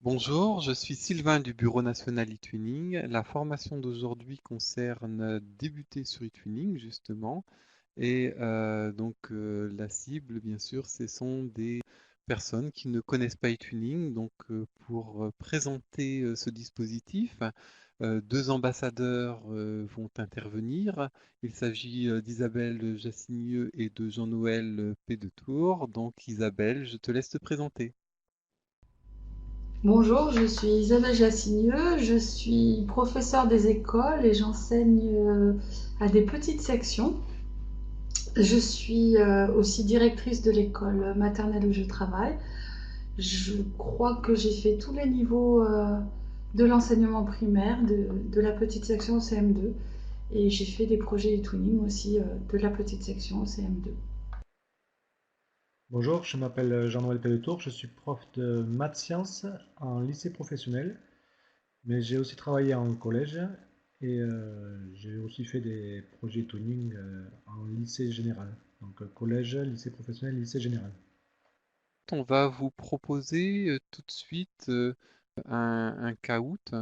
Bonjour, je suis Sylvain du Bureau national eTuning. La formation d'aujourd'hui concerne débuter sur eTuning justement et la cible bien sûr ce sont des personnes qui ne connaissent pas eTuning. Pour présenter ce dispositif, deux ambassadeurs vont intervenir. Il s'agit d'Isabelle Jassigneux et de Jean-Noël Pédetour. Donc Isabelle, je te laisse te présenter. Bonjour, je suis Isabelle Jassigneux, je suis professeure des écoles et j'enseigne à des petites sections. Je suis aussi directrice de l'école maternelle où je travaille. Je crois que j'ai fait tous les niveaux de l'enseignement primaire, de la petite section au CM2, et j'ai fait des projets e-twinning aussi de la petite section au CM2. Bonjour, je m'appelle Jean-Noël Pelletour, je suis prof de maths sciences en lycée professionnel, mais j'ai aussi travaillé en collège et j'ai aussi fait des projets tuning en lycée général. Donc collège, lycée professionnel, lycée général. On va vous proposer tout de suite un caout.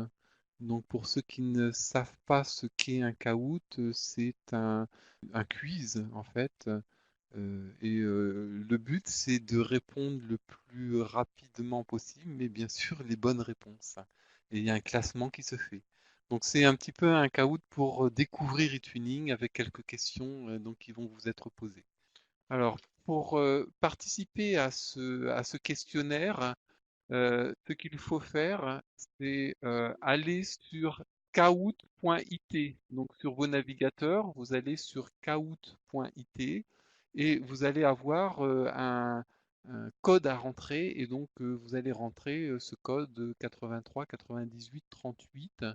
Donc pour ceux qui ne savent pas ce qu'est un caout, c'est un quiz en fait. Le but c'est de répondre le plus rapidement possible, mais bien sûr les bonnes réponses. Et il y a un classement qui se fait. Donc c'est un petit peu un caout pour découvrir eTuning avec quelques questions qui vont vous être posées. Alors, pour participer à ce questionnaire, ce qu'il faut faire, c'est aller sur kahoot.it. Donc, sur vos navigateurs, vous allez sur kahoot.it et vous allez avoir un code à rentrer. Et vous allez rentrer ce code 83 98 38.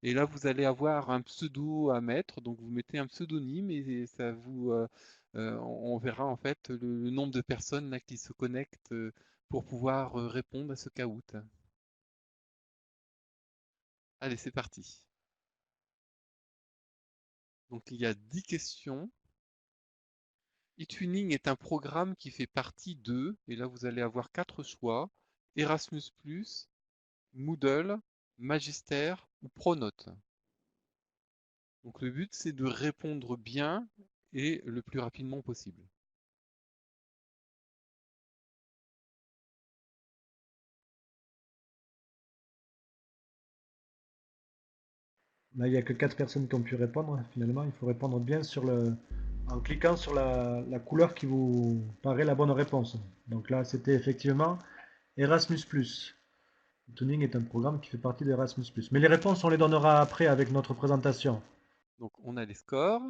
Et là, vous allez avoir un pseudo à mettre. Donc, vous mettez un pseudonyme et ça on verra en fait le nombre de personnes là qui se connectent pour pouvoir répondre à ce caout. Allez, c'est parti. Donc, il y a 10 questions. eTuning est un programme qui fait partie et là, vous allez avoir quatre choix, Erasmus+, Moodle, Magister ou Pronote. Donc, le but, c'est de répondre bien et le plus rapidement possible. Là, il n'y a que 4 personnes qui ont pu répondre. Finalement, il faut répondre bien en cliquant sur la couleur qui vous paraît la bonne réponse. Donc là, c'était effectivement Erasmus+. Tuning est un programme qui fait partie d'Erasmus+. Mais les réponses, on les donnera après avec notre présentation. Donc, on a les scores.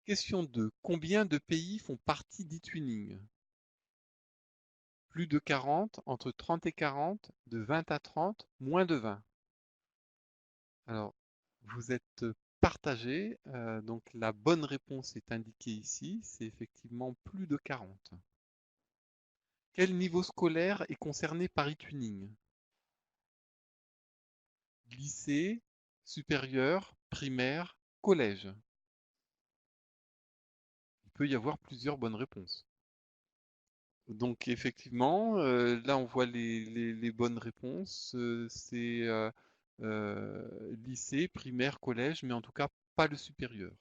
Question 2. Combien de pays font partie d'eTuning? Plus de 40, entre 30 et 40, de 20 à 30, moins de 20. Alors, vous êtes partagé, donc la bonne réponse est indiquée ici, c'est effectivement plus de 40. Quel niveau scolaire est concerné par eTuning? Lycée, supérieur, primaire, collège. Il peut y avoir plusieurs bonnes réponses. Donc effectivement, là on voit les bonnes réponses. C'est lycée, primaire, collège, mais en tout cas pas le supérieur.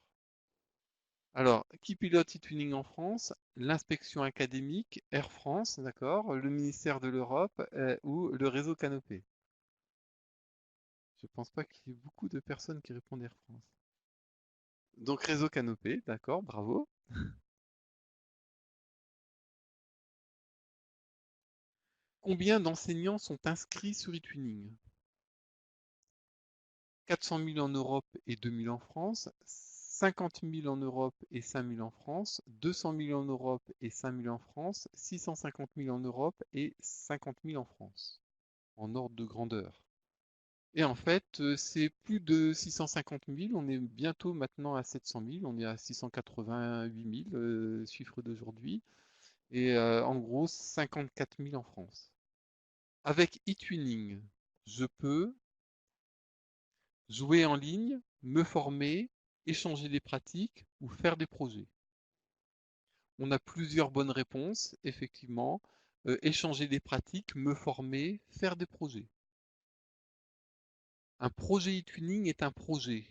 Alors, qui pilote eTuning en France? L'inspection académique, Air France, d'accord, le ministère de l'Europe ou le réseau Canopé. Je pense pas qu'il y ait beaucoup de personnes qui répondent Air France. Donc réseau Canopé, d'accord, bravo. Combien d'enseignants sont inscrits sur eTuning? 400 000 en Europe et 2 000 en France, 50 000 en Europe et 5 000 en France, 200 000 en Europe et 5 000 en France, 650 000 en Europe et 50 000 en France, en ordre de grandeur. Et en fait, c'est plus de 650 000, on est bientôt maintenant à 700 000, on est à 688 000, chiffre d'aujourd'hui, et en gros 54 000 en France. Avec eTuning, je peux jouer en ligne, me former, échanger des pratiques ou faire des projets. On a plusieurs bonnes réponses, effectivement. échanger des pratiques, me former, faire des projets. Un projet e-twinning est un projet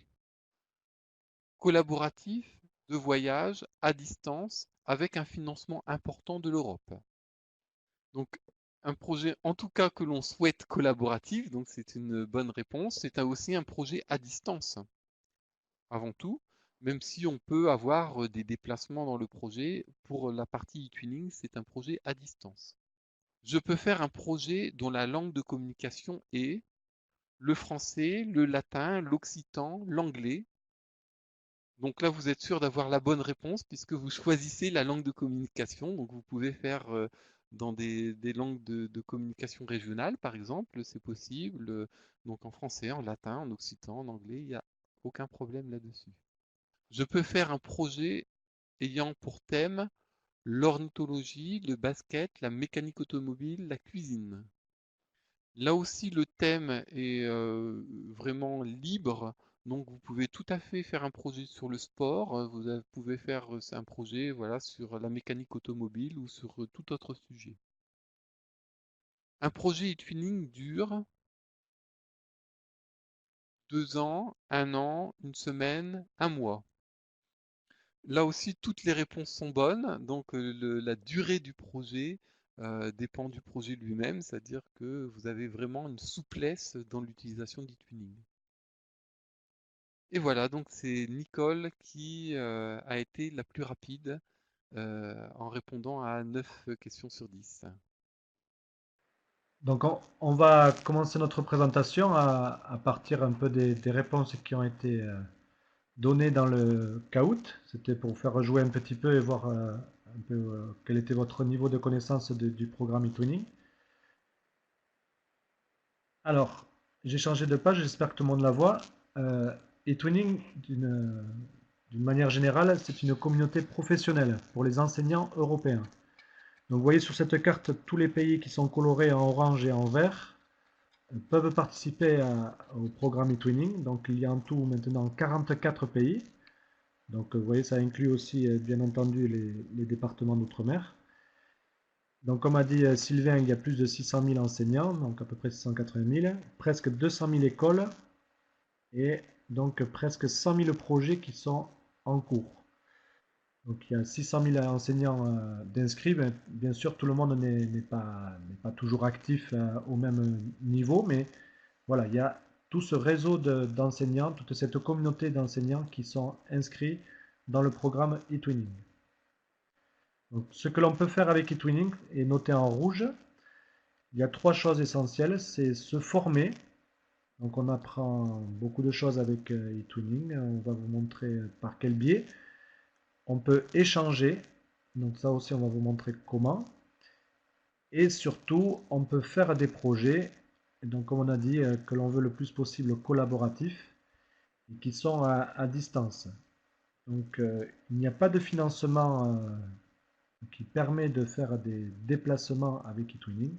collaboratif de voyage à distance avec un financement important de l'Europe. Donc, un projet, en tout cas que l'on souhaite collaboratif, donc c'est une bonne réponse, c'est aussi un projet à distance, avant tout, même si on peut avoir des déplacements dans le projet. Pour la partie e-twinning, c'est un projet à distance. Je peux faire un projet dont la langue de communication est le français, le latin, l'occitan, l'anglais. Donc là, vous êtes sûr d'avoir la bonne réponse puisque vous choisissez la langue de communication. Donc vous pouvez faire dans des langues de communication régionales, par exemple, c'est possible. Donc en français, en latin, en occitan, en anglais, il n'y a aucun problème là-dessus. Je peux faire un projet ayant pour thème l'ornithologie, le basket, la mécanique automobile, la cuisine. Là aussi, le thème est vraiment libre, donc vous pouvez tout à fait faire un projet sur le sport, pouvez faire un projet voilà, sur la mécanique automobile ou sur tout autre sujet. Un projet e-twinning dure 2 ans, 1 an, une semaine, un mois. Là aussi, toutes les réponses sont bonnes, donc la durée du projet dépend du projet lui-même, c'est-à-dire que vous avez vraiment une souplesse dans l'utilisation d'e-twinning. Et voilà, donc c'est Nicole qui a été la plus rapide en répondant à 9 questions sur 10. Donc on va commencer notre présentation à partir un peu des réponses qui ont été données dans le Kahoot. C'était pour vous faire jouer un petit peu et voir un peu quel était votre niveau de connaissance du programme eTwinning. Alors, j'ai changé de page, j'espère que tout le monde la voit. eTwinning, d'une manière générale, c'est une communauté professionnelle pour les enseignants européens. Donc vous voyez sur cette carte tous les pays qui sont colorés en orange et en vert peuvent participer au programme eTwinning. Donc il y a en tout maintenant 44 pays. Donc vous voyez, ça inclut aussi bien entendu les départements d'outre-mer. Donc comme a dit Sylvain, il y a plus de 600 000 enseignants, donc à peu près 680 000, presque 200 000 écoles et donc presque 100 000 projets qui sont en cours. Donc il y a 600 000 enseignants d'inscrits. Bien sûr, tout le monde n'est pas toujours actif au même niveau, mais voilà, il y a tout ce réseau d'enseignants, toute cette communauté d'enseignants qui sont inscrits dans le programme eTwinning. Donc, ce que l'on peut faire avec eTwinning est noté en rouge. Il y a 3 choses essentielles, c'est se former. Donc on apprend beaucoup de choses avec eTwinning. On va vous montrer par quel biais. On peut échanger. Donc ça aussi, on va vous montrer comment. Et surtout, on peut faire des projets. Et donc comme on a dit, que l'on veut le plus possible collaboratifs et qui sont à distance. Donc il n'y a pas de financement qui permet de faire des déplacements avec eTwinning.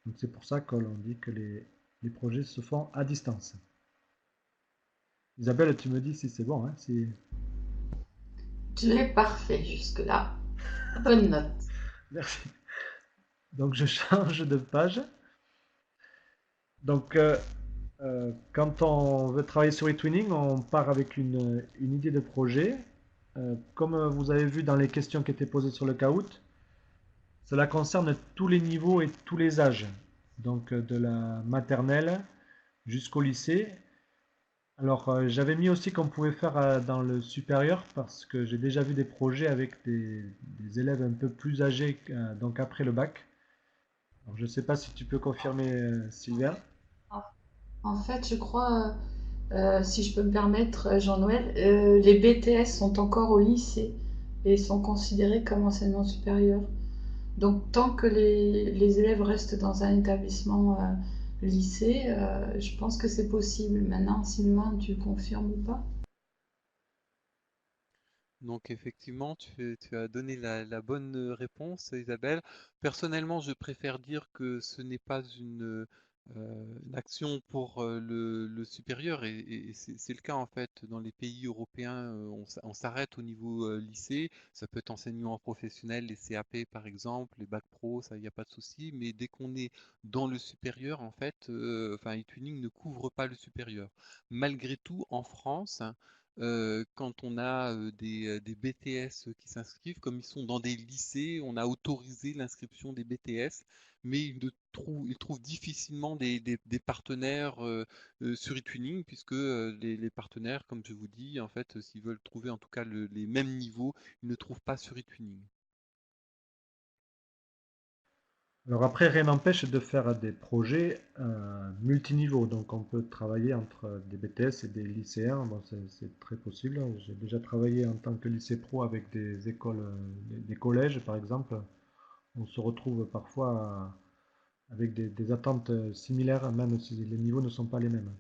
Donc c'est pour ça que l'on dit que les projets se font à distance. Isabelle, tu me dis si c'est bon. Hein, si... Tu es parfait jusque-là. Bonne note. Merci. Donc je change de page. Donc quand on veut travailler sur eTwinning, on part avec une idée de projet. Comme vous avez vu dans les questions qui étaient posées sur le Kahoot, cela concerne tous les niveaux et tous les âges. Donc de la maternelle jusqu'au lycée. Alors j'avais mis aussi qu'on pouvait faire dans le supérieur parce que j'ai déjà vu des projets avec des élèves un peu plus âgés, donc après le bac. Alors, je ne sais pas si tu peux confirmer, Sylvia. En fait, je crois, si je peux me permettre, Jean-Noël, les BTS sont encore au lycée et sont considérés comme enseignement supérieur. Donc, tant que les élèves restent dans un établissement lycée, je pense que c'est possible. Maintenant, Sylvain, tu confirmes ou pas? Donc effectivement, tu as donné la bonne réponse, Isabelle. Personnellement, je préfère dire que ce n'est pas l'action pour le supérieur, et c'est le cas en fait dans les pays européens, on s'arrête au niveau lycée, ça peut être enseignement professionnel, les CAP par exemple, les bacs pro, ça il n'y a pas de souci, mais dès qu'on est dans le supérieur, en fait, enfin, eTuning ne couvre pas le supérieur. Malgré tout, en France, hein, quand on a des BTS qui s'inscrivent, comme ils sont dans des lycées, on a autorisé l'inscription des BTS, mais ils trouvent difficilement des partenaires sur eTuning, puisque les partenaires, comme je vous dis, en fait, s'ils veulent trouver en tout cas les mêmes niveaux, ils ne trouvent pas sur eTuning. Alors après, rien n'empêche de faire des projets multiniveaux. Donc on peut travailler entre des BTS et des lycéens. Bon, c'est très possible. J'ai déjà travaillé en tant que lycée pro avec des écoles, des collèges par exemple. On se retrouve parfois avec des attentes similaires, même si les niveaux ne sont pas les mêmes.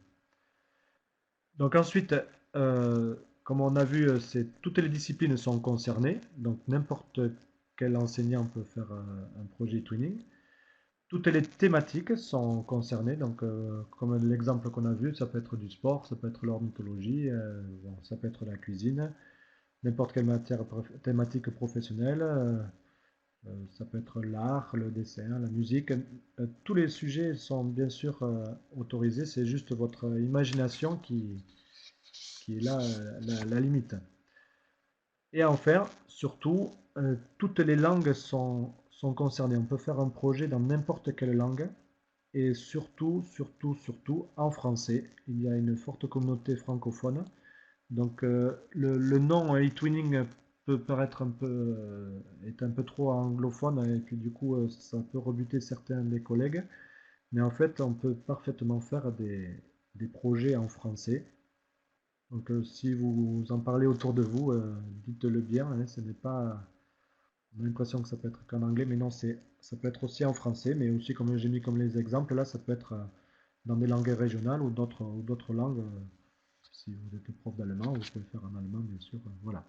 Donc ensuite, comme on a vu, toutes les disciplines sont concernées. Donc n'importe quel enseignant peut faire un projet twinning. Toutes les thématiques sont concernées, donc comme l'exemple qu'on a vu, ça peut être du sport, ça peut être l'ornithologie, bon, ça peut être la cuisine, n'importe quelle thématique professionnelle, ça peut être l'art, le dessin, la musique. Tous les sujets sont bien sûr autorisés, c'est juste votre imagination qui est là la limite. Et enfin, surtout, toutes les langues sont concernées. On peut faire un projet dans n'importe quelle langue et surtout, surtout, surtout en français. Il y a une forte communauté francophone. Donc le nom eTwinning peut paraître est un peu trop anglophone et que du coup ça peut rebuter certains des collègues. Mais en fait, on peut parfaitement faire des projets en français. Donc si vous en parlez autour de vous, dites-le bien, hein, ce n'est pas. On a l'impression que ça peut être qu'en anglais, mais non, ça peut être aussi en français, mais aussi comme j'ai mis comme les exemples, là, ça peut être dans des langues régionales ou d'autres langues. Si vous êtes prof d'allemand, vous pouvez le faire en allemand, bien sûr. Voilà.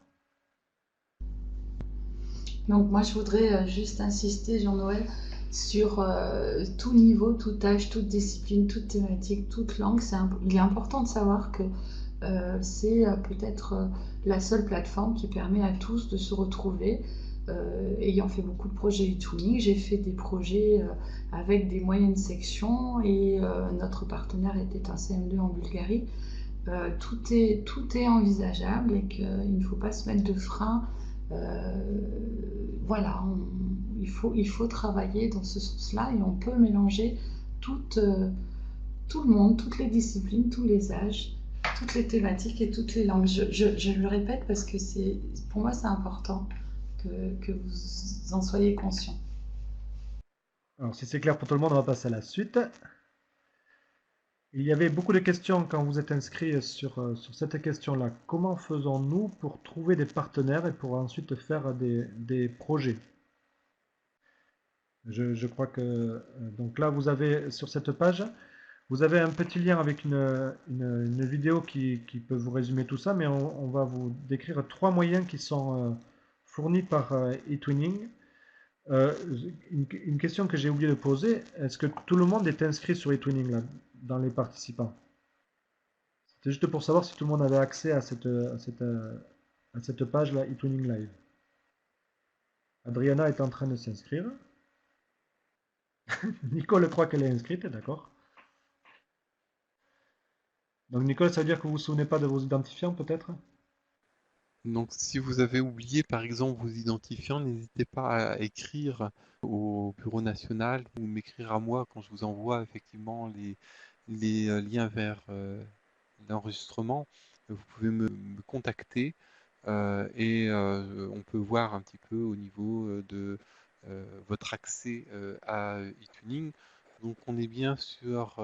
Donc moi je voudrais juste insister, Jean-Noël, sur tout niveau, tout âge, toute discipline, toute thématique, toute langue. Il est important de savoir que c'est peut-être la seule plateforme qui permet à tous de se retrouver. Ayant fait beaucoup de projets e-twinning, j'ai fait des projets avec des moyennes sections et notre partenaire était un CM2 en Bulgarie. Tout est envisageable et qu'il ne faut pas se mettre de frein. Euh, voilà, il faut travailler dans ce sens-là et on peut mélanger tout, tout le monde, toutes les disciplines, tous les âges, toutes les thématiques et toutes les langues. Je le répète parce que pour moi c'est important que vous en soyez conscients. Alors, si c'est clair pour tout le monde, on va passer à la suite. Il y avait beaucoup de questions quand vous êtes inscrit sur cette question-là. Comment faisons-nous pour trouver des partenaires et pour ensuite faire des projets? Je crois que donc là, vous avez sur cette page, vous avez un petit lien avec une vidéo qui peut vous résumer tout ça, mais on va vous décrire trois moyens qui sont fournis par eTwinning. Euh, une question que j'ai oublié de poser, est-ce que tout le monde est inscrit sur eTwinning là, dans les participants? C'était juste pour savoir si tout le monde avait accès à cette page-là, eTwinning Live. Adriana est en train de s'inscrire. Nicole croit qu'elle est inscrite, d'accord. Donc Nicole, ça veut dire que vous vous souvenez pas de vos identifiants peut-être? Donc, si vous avez oublié, par exemple, vos identifiants, n'hésitez pas à écrire au bureau national ou m'écrire à moi quand je vous envoie effectivement les liens vers l'enregistrement. Vous pouvez me contacter et on peut voir un petit peu au niveau de votre accès à eTuning. Donc, on est bien sur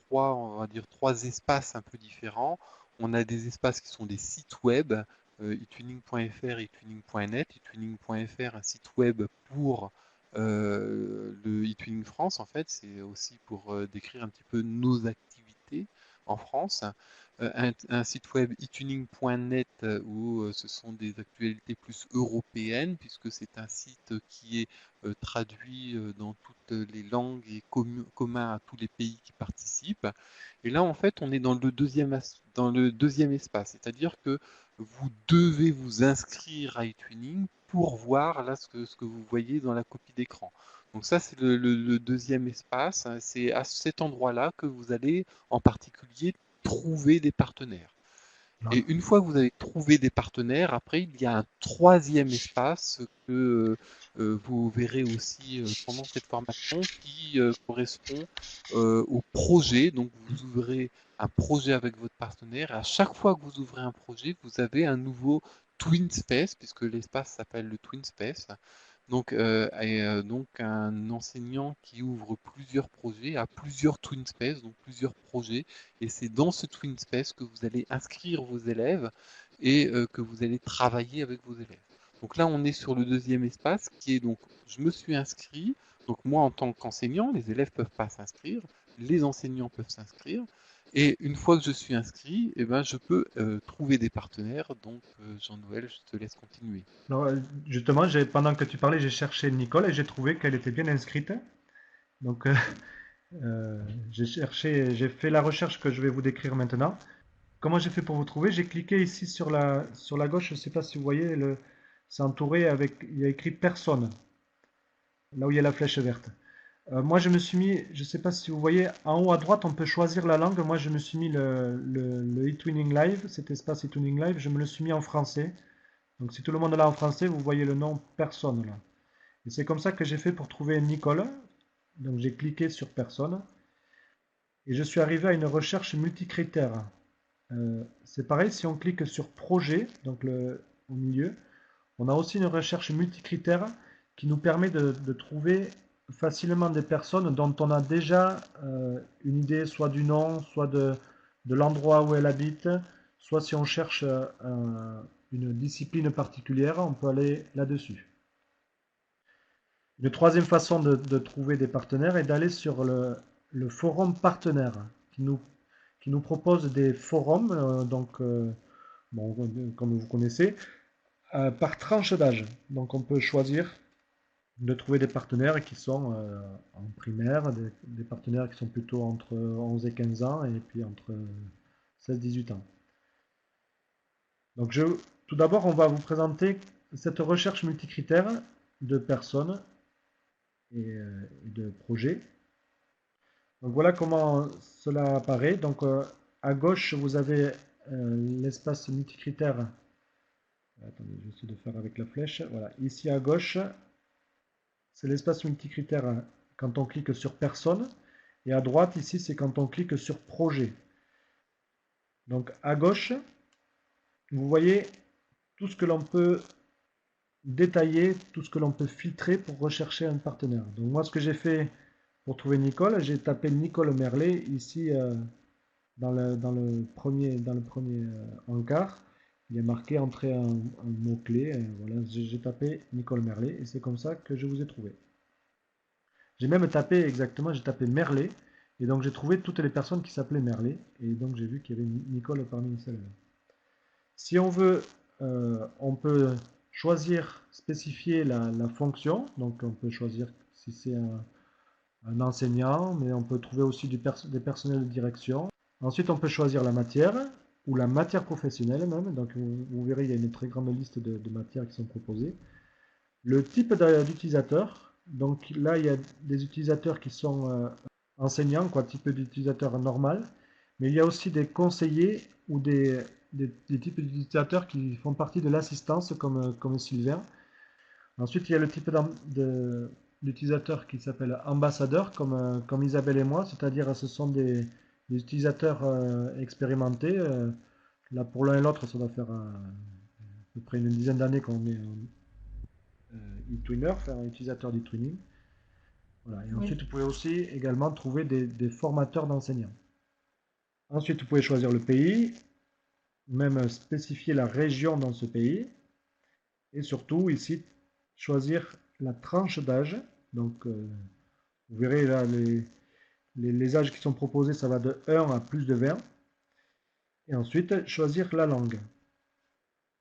on va dire, trois espaces un peu différents. On a des espaces qui sont des sites web, etuning.fr et etuning.net. Etuning.fr, un site web pour le eTuning France, en fait, c'est aussi pour décrire un petit peu nos activités en France, un site web etuning.net où ce sont des actualités plus européennes, puisque c'est un site qui est traduit dans toutes les langues et commun à tous les pays qui participent. Et là, en fait, on est dans dans le deuxième espace, c'est-à-dire que vous devez vous inscrire à eTwinning pour voir là ce que vous voyez dans la copie d'écran. Donc ça, c'est le deuxième espace. C'est à cet endroit-là que vous allez en particulier trouver des partenaires. Non. Et une fois que vous avez trouvé des partenaires, après, il y a un troisième espace que vous verrez aussi pendant cette formation qui correspond au projet. Donc, vous ouvrez un projet avec votre partenaire. Et à chaque fois que vous ouvrez un projet, vous avez un nouveau Twin Space, puisque l'espace s'appelle le Twin Space. Donc un enseignant qui ouvre plusieurs projets a plusieurs Twin Space, donc plusieurs projets, et c'est dans ce Twin Space que vous allez inscrire vos élèves et que vous allez travailler avec vos élèves. Donc là, on est sur le deuxième espace qui est donc, je me suis inscrit, donc moi en tant qu'enseignant, les élèves peuvent pas s'inscrire, les enseignants peuvent s'inscrire, et une fois que je suis inscrit, eh ben, je peux trouver des partenaires. Donc, Jean-Noël, je te laisse continuer. Alors, justement, pendant que tu parlais, j'ai cherché Nicole et j'ai trouvé qu'elle était bien inscrite. Donc, j'ai fait la recherche que je vais vous décrire maintenant. Comment j'ai fait pour vous trouver? J'ai cliqué ici sur la gauche, je ne sais pas si vous voyez, c'est entouré avec, il y a écrit personne, là où il y a la flèche verte. Moi, je me suis mis, je ne sais pas si vous voyez, en haut à droite, on peut choisir la langue. Moi, je me suis mis le eTwinning Live, cet espace eTwinning Live, je me le suis mis en français. Donc, si tout le monde l'a en français, vous voyez le nom personne là. Et c'est comme ça que j'ai fait pour trouver Nicole. Donc, j'ai cliqué sur personne et je suis arrivé à une recherche multicritère. C'est pareil, si on clique sur projet, donc au milieu, on a aussi une recherche multicritère qui nous permet de trouver facilement des personnes dont on a déjà une idée, soit du nom, soit de l'endroit où elle habite, soit si on cherche une discipline particulière, on peut aller là-dessus. Une troisième façon de trouver des partenaires est d'aller sur le forum partenaire qui nous propose des forums, bon, comme vous connaissez, par tranche d'âge. Donc on peut choisir de trouver des partenaires qui sont en primaire, des partenaires qui sont plutôt entre 11 et 15 ans, et puis entre 16 et 18 ans. Donc tout d'abord, on va vous présenter cette recherche multicritère de personnes et de projets. Donc voilà comment cela apparaît. Donc à gauche, vous avez l'espace multicritère. Attendez, je vais essayer de faire avec la flèche. Voilà, ici à gauche, c'est l'espace multicritère quand on clique sur personne. Et à droite, ici, c'est quand on clique sur projet. Donc à gauche, vous voyez tout ce que l'on peut détailler, tout ce que l'on peut filtrer pour rechercher un partenaire. Donc moi, ce que j'ai fait pour trouver Nicole, j'ai tapé Nicole Merlet ici dans le premier encart. Il est marqué entrer un mot-clé. Voilà, j'ai tapé Nicole Merlet et c'est comme ça que je vous ai trouvé. J'ai même tapé exactement, j'ai tapé Merlet et donc j'ai trouvé toutes les personnes qui s'appelaient Merlet et donc j'ai vu qu'il y avait Nicole parmi celles-là. Si on veut, on peut choisir, spécifier la fonction. Donc on peut choisir si c'est un enseignant, mais on peut trouver aussi des personnels de direction. Ensuite, on peut choisir la matière ou la matière professionnelle même. Donc vous verrez, il y a une très grande liste de matières qui sont proposées. Le type d'utilisateur. Donc là, il y a des utilisateurs qui sont enseignants, quoi, type d'utilisateur normal. Mais il y a aussi des conseillers ou des types d'utilisateurs qui font partie de l'assistance, comme Sylvain. Ensuite, il y a le type d'utilisateur qui s'appelle ambassadeur, comme Isabelle et moi, c'est-à-dire ce sont des utilisateurs expérimentés. Là, pour l'un et l'autre, ça doit faire à peu près une dizaine d'années qu'on est e-twinner, faire un utilisateur d'e-twinning. Voilà. Et ensuite, Oui. vous pouvez aussi également trouver des formateurs d'enseignants. Ensuite, vous pouvez choisir le pays, même spécifier la région dans ce pays. Et surtout, ici, choisir la tranche d'âge. Donc, vous verrez là, les âges qui sont proposés, ça va de 1 à plus de 20. et ensuite choisir la langue.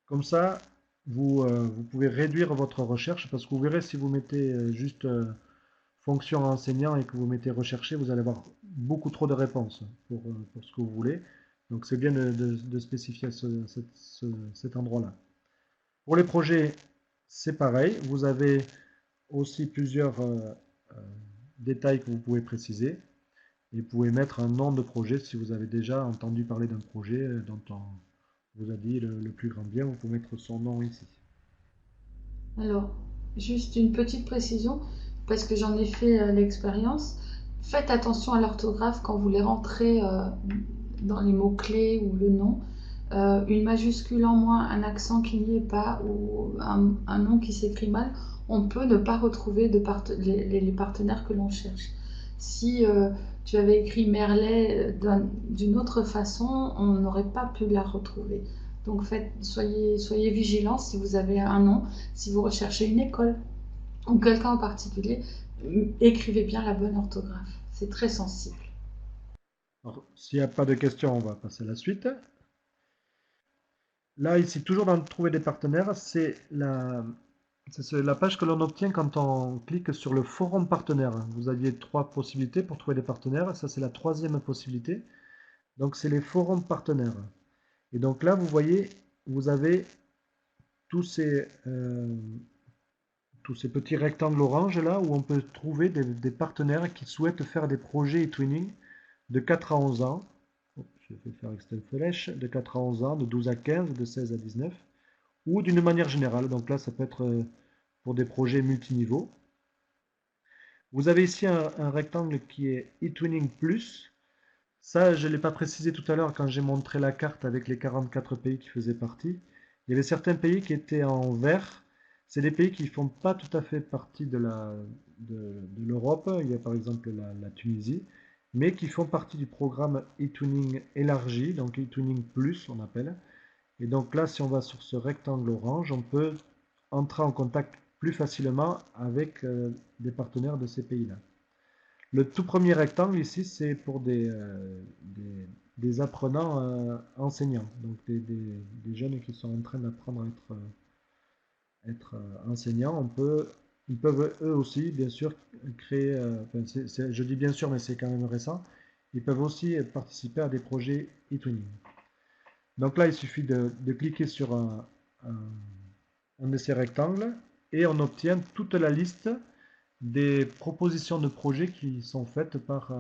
Comme ça, vous pouvez réduire votre recherche parce que vous verrez si vous mettez juste fonction enseignant et que vous mettez rechercher, vous allez avoir beaucoup trop de réponses pour ce que vous voulez. Donc c'est bien de spécifier cet endroit-là. Pour les projets, c'est pareil. Vous avez aussi plusieurs détails que vous pouvez préciser. Et vous pouvez mettre un nom de projet si vous avez déjà entendu parler d'un projet dont on vous a dit le plus grand bien. Vous pouvez mettre son nom ici. Alors, juste une petite précision, parce que j'en ai fait l'expérience. Faites attention à l'orthographe quand vous les rentrez dans les mots-clés ou le nom. Une majuscule en moins, un accent qui n'y est pas ou un nom qui s'écrit mal, on peut ne pas retrouver les partenaires que l'on cherche. Si tu avais écrit Merlet d'une autre façon, on n'aurait pas pu la retrouver. Donc soyez vigilants si vous avez un nom, si vous recherchez une école ou quelqu'un en particulier, écrivez bien la bonne orthographe. C'est très sensible. Alors, s'il n'y a pas de questions, on va passer à la suite. Là, ici, toujours dans Trouver des partenaires, c'est la page que l'on obtient quand on clique sur le forum partenaire. Vous aviez 3 possibilités pour trouver des partenaires. Ça, c'est la 3e possibilité. Donc, c'est les forums partenaires. Et donc là, vous voyez, vous avez tous ces petits rectangles orange là où on peut trouver des partenaires qui souhaitent faire des projets e-twinning de 4 à 11 ans. Je vais faire externe flèche, de 4 à 11 ans, de 12 à 15, de 16 à 19, ou d'une manière générale. Donc là, ça peut être pour des projets multiniveaux. Vous avez ici un rectangle qui est eTwinning Plus. Ça, je ne l'ai pas précisé tout à l'heure quand j'ai montré la carte avec les 44 pays qui faisaient partie. Il y avait certains pays qui étaient en vert. C'est des pays qui ne font pas tout à fait partie de l'Europe. Il y a par exemple la Tunisie, mais qui font partie du programme eTwinning élargi, donc eTwinning Plus on appelle. Et donc là, si on va sur ce rectangle orange, on peut entrer en contact plus facilement avec des partenaires de ces pays-là. Le tout premier rectangle ici, c'est pour des apprenants enseignants, donc des jeunes qui sont en train d'apprendre à être enseignants. Ils peuvent eux aussi, bien sûr, créer, je dis bien sûr, mais c'est quand même récent, ils peuvent aussi participer à des projets e-twinning. Donc là, il suffit de cliquer sur un de ces rectangles et on obtient toute la liste des propositions de projets qui sont faites par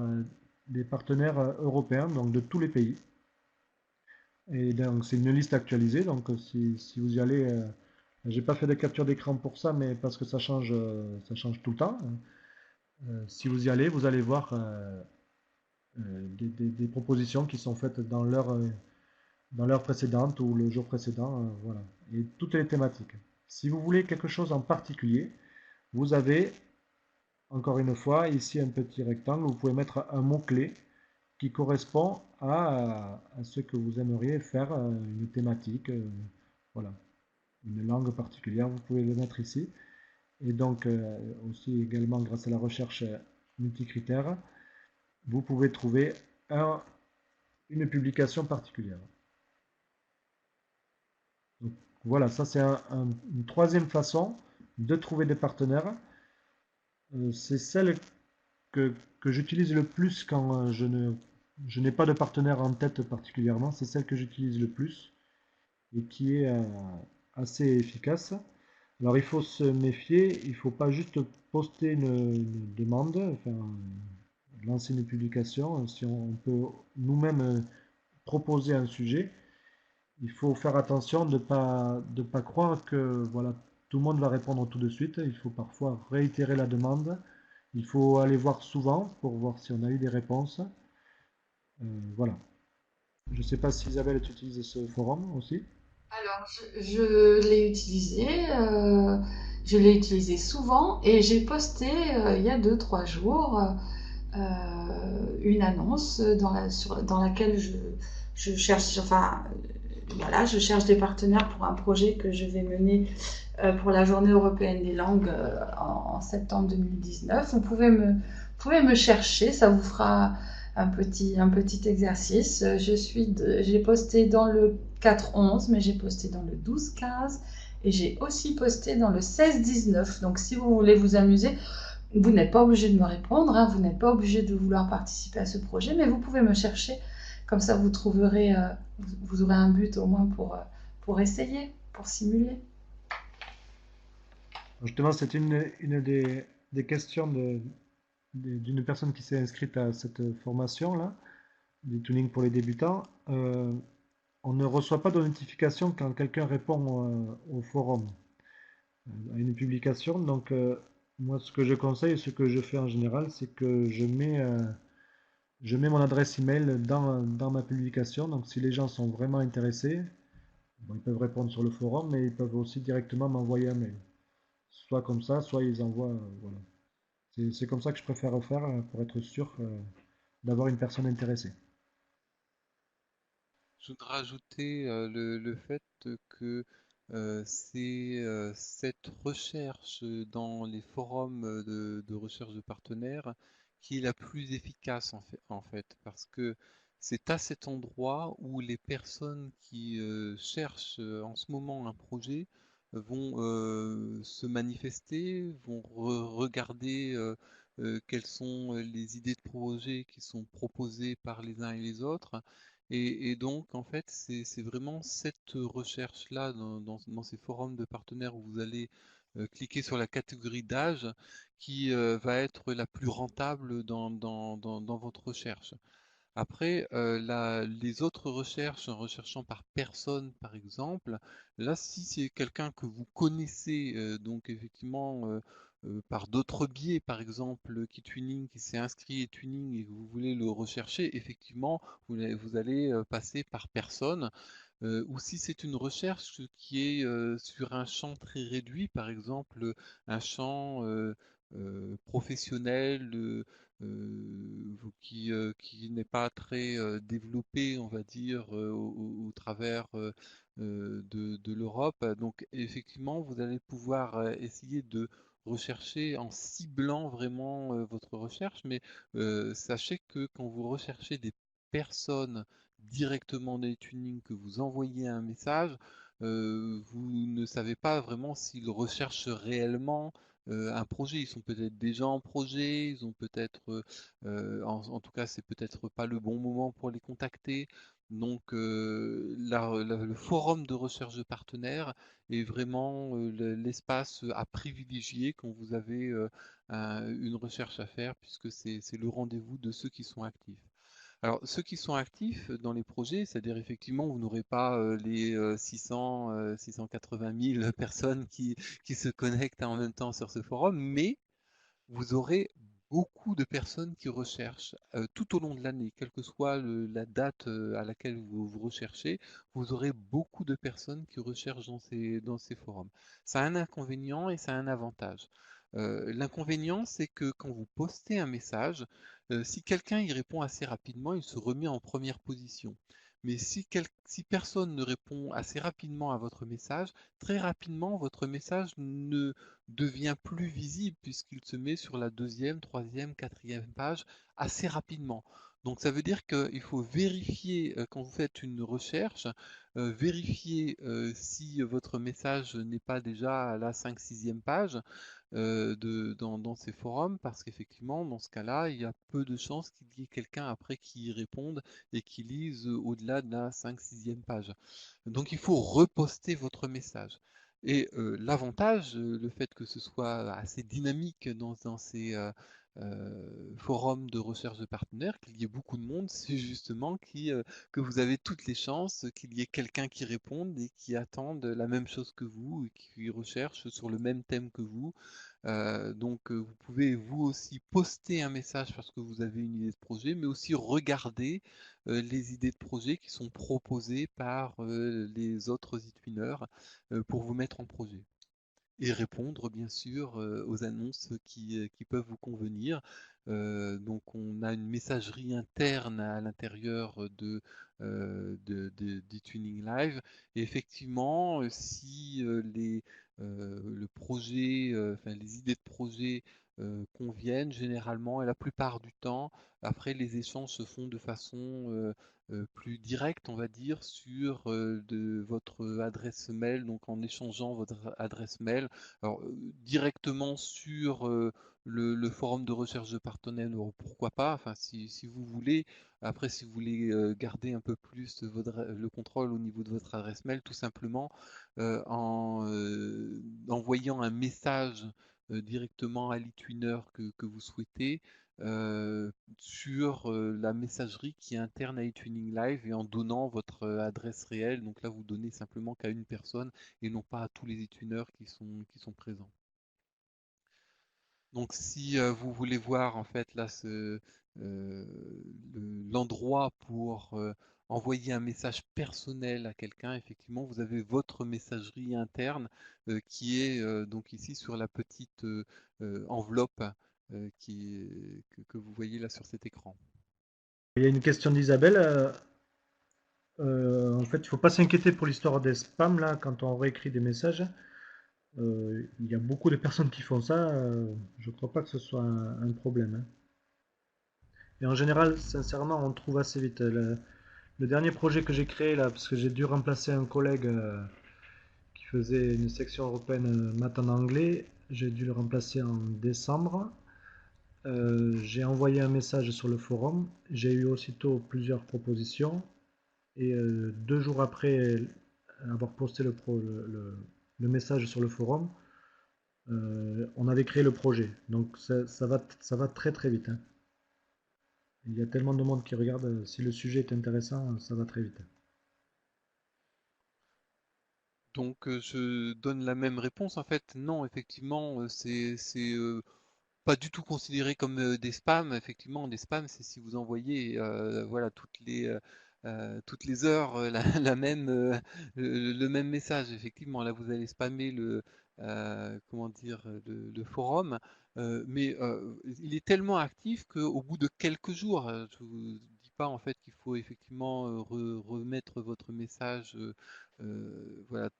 des partenaires européens, donc de tous les pays. Et donc c'est une liste actualisée, donc si vous y allez, j'ai pas fait de capture d'écran pour ça, mais parce que ça change tout le temps. Si vous y allez, vous allez voir des propositions qui sont faites dans l'heure précédente ou le jour précédent, voilà. Et toutes les thématiques. Si vous voulez quelque chose en particulier, vous avez encore une fois ici un petit rectangle où vous pouvez mettre un mot-clé qui correspond à ce que vous aimeriez faire, une thématique, voilà, une langue particulière, vous pouvez le mettre ici. Et donc aussi également grâce à la recherche multicritère, vous pouvez trouver une publication particulière. Donc, voilà, ça c'est une 3e façon de trouver des partenaires. C'est celle que j'utilise le plus quand je n'ai pas de partenaire en tête particulièrement. C'est celle que j'utilise le plus et qui est assez efficace. Alors il faut se méfier, il ne faut pas juste poster une demande, enfin, lancer une publication. Si on peut nous-mêmes proposer un sujet, il faut faire attention de ne pas croire que voilà, tout le monde va répondre tout de suite. Il faut parfois réitérer la demande. Il faut aller voir souvent pour voir si on a eu des réponses. Voilà. Je ne sais pas si Isabelle, tu utilises ce forum aussi. Alors, je l'ai utilisé souvent et j'ai posté il y a 2-3 jours une annonce dans laquelle je cherche, enfin, voilà, je cherche des partenaires pour un projet que je vais mener pour la Journée européenne des langues en septembre 2019. Vous pouvez me chercher, ça vous fera un petit exercice. J'ai posté dans le 4-11, mais j'ai posté dans le 12-15 et j'ai aussi posté dans le 16-19. Donc si vous voulez vous amuser, vous n'êtes pas obligé de me répondre, hein, vous n'êtes pas obligé de vouloir participer à ce projet, mais vous pouvez me chercher. Comme ça, vous trouverez, vous aurez un but au moins pour essayer, pour simuler. Justement, c'est une des questions d'une personne qui s'est inscrite à cette formation-là, du tuning pour les débutants. On ne reçoit pas de notification quand quelqu'un répond au forum, à une publication. Donc, moi, ce que je conseille, ce que je fais en général, c'est que je mets mon adresse email dans ma publication. Donc, si les gens sont vraiment intéressés, bon, ils peuvent répondre sur le forum, mais ils peuvent aussi directement m'envoyer un mail. Soit comme ça, soit ils envoient. Voilà. C'est comme ça que je préfère faire pour être sûr d'avoir une personne intéressée. Je voudrais rajouter le fait que c'est cette recherche dans les forums de recherche de partenaires qui est la plus efficace en fait, parce que c'est à cet endroit où les personnes qui cherchent en ce moment un projet vont se manifester, vont regarder quelles sont les idées de projet qui sont proposées par les uns et les autres. Et donc, en fait, c'est vraiment cette recherche-là dans ces forums de partenaires où vous allez cliquer sur la catégorie d'âge qui va être la plus rentable dans votre recherche. Après, les autres recherches, en recherchant par personne, par exemple, là, si c'est quelqu'un que vous connaissez, donc effectivement, par d'autres biais, par exemple, KeyTuning qui s'est inscrit et Tuning et que vous voulez le rechercher, effectivement, vous allez passer par personne. Ou si c'est une recherche qui est sur un champ très réduit, par exemple un champ professionnel qui n'est pas très développé, on va dire, au travers de l'Europe. Donc effectivement, vous allez pouvoir essayer de rechercher en ciblant vraiment votre recherche, mais sachez que quand vous recherchez des personnes directement dans les tunings, que vous envoyez un message, vous ne savez pas vraiment s'ils recherchent réellement un projet. Ils sont peut-être déjà en projet, ils ont peut-être, en tout cas, c'est peut-être pas le bon moment pour les contacter. Donc, le forum de recherche de partenaires est vraiment l'espace à privilégier quand vous avez une recherche à faire, puisque c'est le rendez-vous de ceux qui sont actifs. Alors, ceux qui sont actifs dans les projets, c'est-à-dire effectivement, vous n'aurez pas les 680 000 personnes qui se connectent en même temps sur ce forum, mais vous aurez beaucoup de personnes qui recherchent tout au long de l'année, quelle que soit la date à laquelle vous recherchez, vous aurez beaucoup de personnes qui recherchent dans ces forums. Ça a un inconvénient et ça a un avantage. L'inconvénient, c'est que quand vous postez un message, si quelqu'un y répond assez rapidement, il se remet en première position. Mais si personne ne répond assez rapidement à votre message, très rapidement, votre message ne devient plus visible puisqu'il se met sur la deuxième, troisième, quatrième page assez rapidement. Donc ça veut dire qu'il faut vérifier quand vous faites une recherche, vérifier si votre message n'est pas déjà à la 5 sixième page dans ces forums, parce qu'effectivement, dans ce cas-là, il y a peu de chances qu'il y ait quelqu'un après qui y réponde et qui lise au-delà de la 5 sixième page. Donc il faut reposter votre message. Et l'avantage, le fait que ce soit assez dynamique dans ces forums de recherche de partenaires, qu'il y ait beaucoup de monde, c'est justement que vous avez toutes les chances qu'il y ait quelqu'un qui réponde et qui attende la même chose que vous et qui recherche sur le même thème que vous. Donc vous pouvez vous aussi poster un message parce que vous avez une idée de projet, mais aussi regarder les idées de projet qui sont proposées par les autres e-twiners pour vous mettre en projet. Et répondre bien sûr aux annonces qui peuvent vous convenir. Donc on a une messagerie interne à l'intérieur des Tuning Live. Et effectivement, si le projet, enfin les idées de projet conviennent généralement et la plupart du temps. Après, les échanges se font de façon plus directe, on va dire, sur votre adresse mail, donc en échangeant votre adresse mail. Alors, directement sur le forum de recherche de partenaires, pourquoi pas, enfin, si vous voulez. Après, si vous voulez garder un peu plus le contrôle au niveau de votre adresse mail, tout simplement en envoyant un message directement à l'eTwinner que vous souhaitez sur la messagerie qui est interne à eTwinning Live et en donnant votre adresse réelle. Donc là, vous donnez simplement qu'à une personne et non pas à tous les eTwinners qui sont présents. Donc si vous voulez voir en fait là l'endroit pour envoyer un message personnel à quelqu'un, effectivement, vous avez votre messagerie interne qui est donc ici sur la petite enveloppe que vous voyez là sur cet écran. Il y a une question d'Isabelle. En fait, il ne faut pas s'inquiéter pour l'histoire des spams là, quand on réécrit des messages. Il y a beaucoup de personnes qui font ça. Je ne crois pas que ce soit un problème, hein. Et en général, sincèrement, on trouve assez vite. Le dernier projet que j'ai créé là, parce que j'ai dû remplacer un collègue qui faisait une section européenne maths en anglais, j'ai dû le remplacer en décembre. J'ai envoyé un message sur le forum. J'ai eu aussitôt plusieurs propositions. Et 2 jours après avoir posté le message sur le forum, on avait créé le projet. Donc ça va très très vite, hein. Il y a tellement de monde qui regarde. Si le sujet est intéressant, ça va très vite. Donc je donne la même réponse en fait. Non, effectivement, c'est pas du tout considéré comme des spams. Effectivement, des spams, c'est si vous envoyez voilà, toutes les heures la même, le même message. Effectivement, là, vous allez spammer comment dire, le forum. Mais il est tellement actif qu'au bout de quelques jours, je vous dis pas en fait qu'il faut effectivement remettre votre message voilà,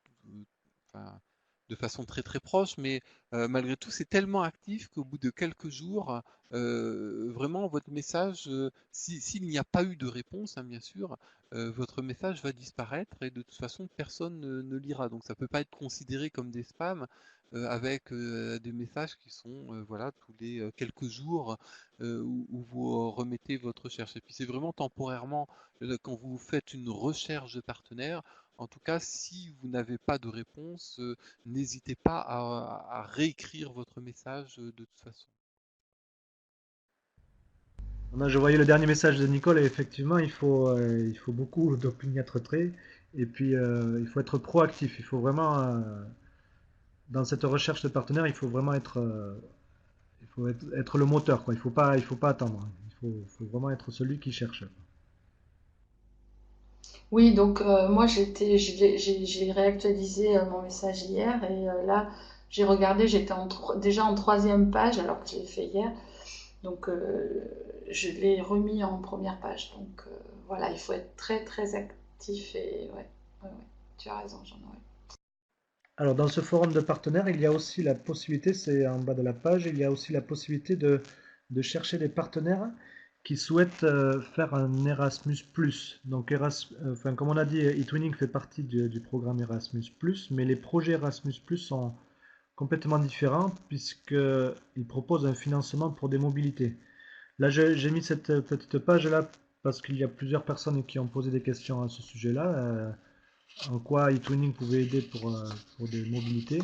enfin, de façon très très proche, mais malgré tout, c'est tellement actif qu'au bout de quelques jours, vraiment, votre message, s'il n'y a pas eu de réponse, hein, bien sûr, votre message va disparaître et de toute façon, personne ne lira. Donc, ça ne peut pas être considéré comme des spams avec des messages qui sont voilà, tous les quelques jours où vous remettez votre recherche. Et puis, c'est vraiment temporairement, quand vous faites une recherche de partenaire, en tout cas, si vous n'avez pas de réponse, n'hésitez pas à réécrire votre message de toute façon. Je voyais le dernier message de Nicole et effectivement, il faut beaucoup d'opiniâtreté et puis il faut être proactif. Il faut vraiment, dans cette recherche de partenaires, il faut vraiment être le moteur, quoi. Il faut pas attendre. Faut vraiment être celui qui cherche. Oui, donc moi j'ai réactualisé mon message hier et là j'ai regardé, j'étais déjà en troisième page alors que je l'ai fait hier. Donc je l'ai remis en première page. Donc voilà, il faut être très très actif et ouais, tu as raison, Jean-Noël. Alors, dans ce forum de partenaires, il y a aussi la possibilité, c'est en bas de la page, il y a aussi la possibilité de chercher des partenaires qui souhaitent faire un Erasmus+. Donc, enfin, comme on a dit, eTwinning fait partie du programme Erasmus+, mais les projets Erasmus+, sont complètement différents puisqu'ils proposent un financement pour des mobilités. Là, j'ai mis cette petite page-là parce qu'il y a plusieurs personnes qui ont posé des questions à ce sujet-là. En quoi eTwinning pouvait aider pour des mobilités.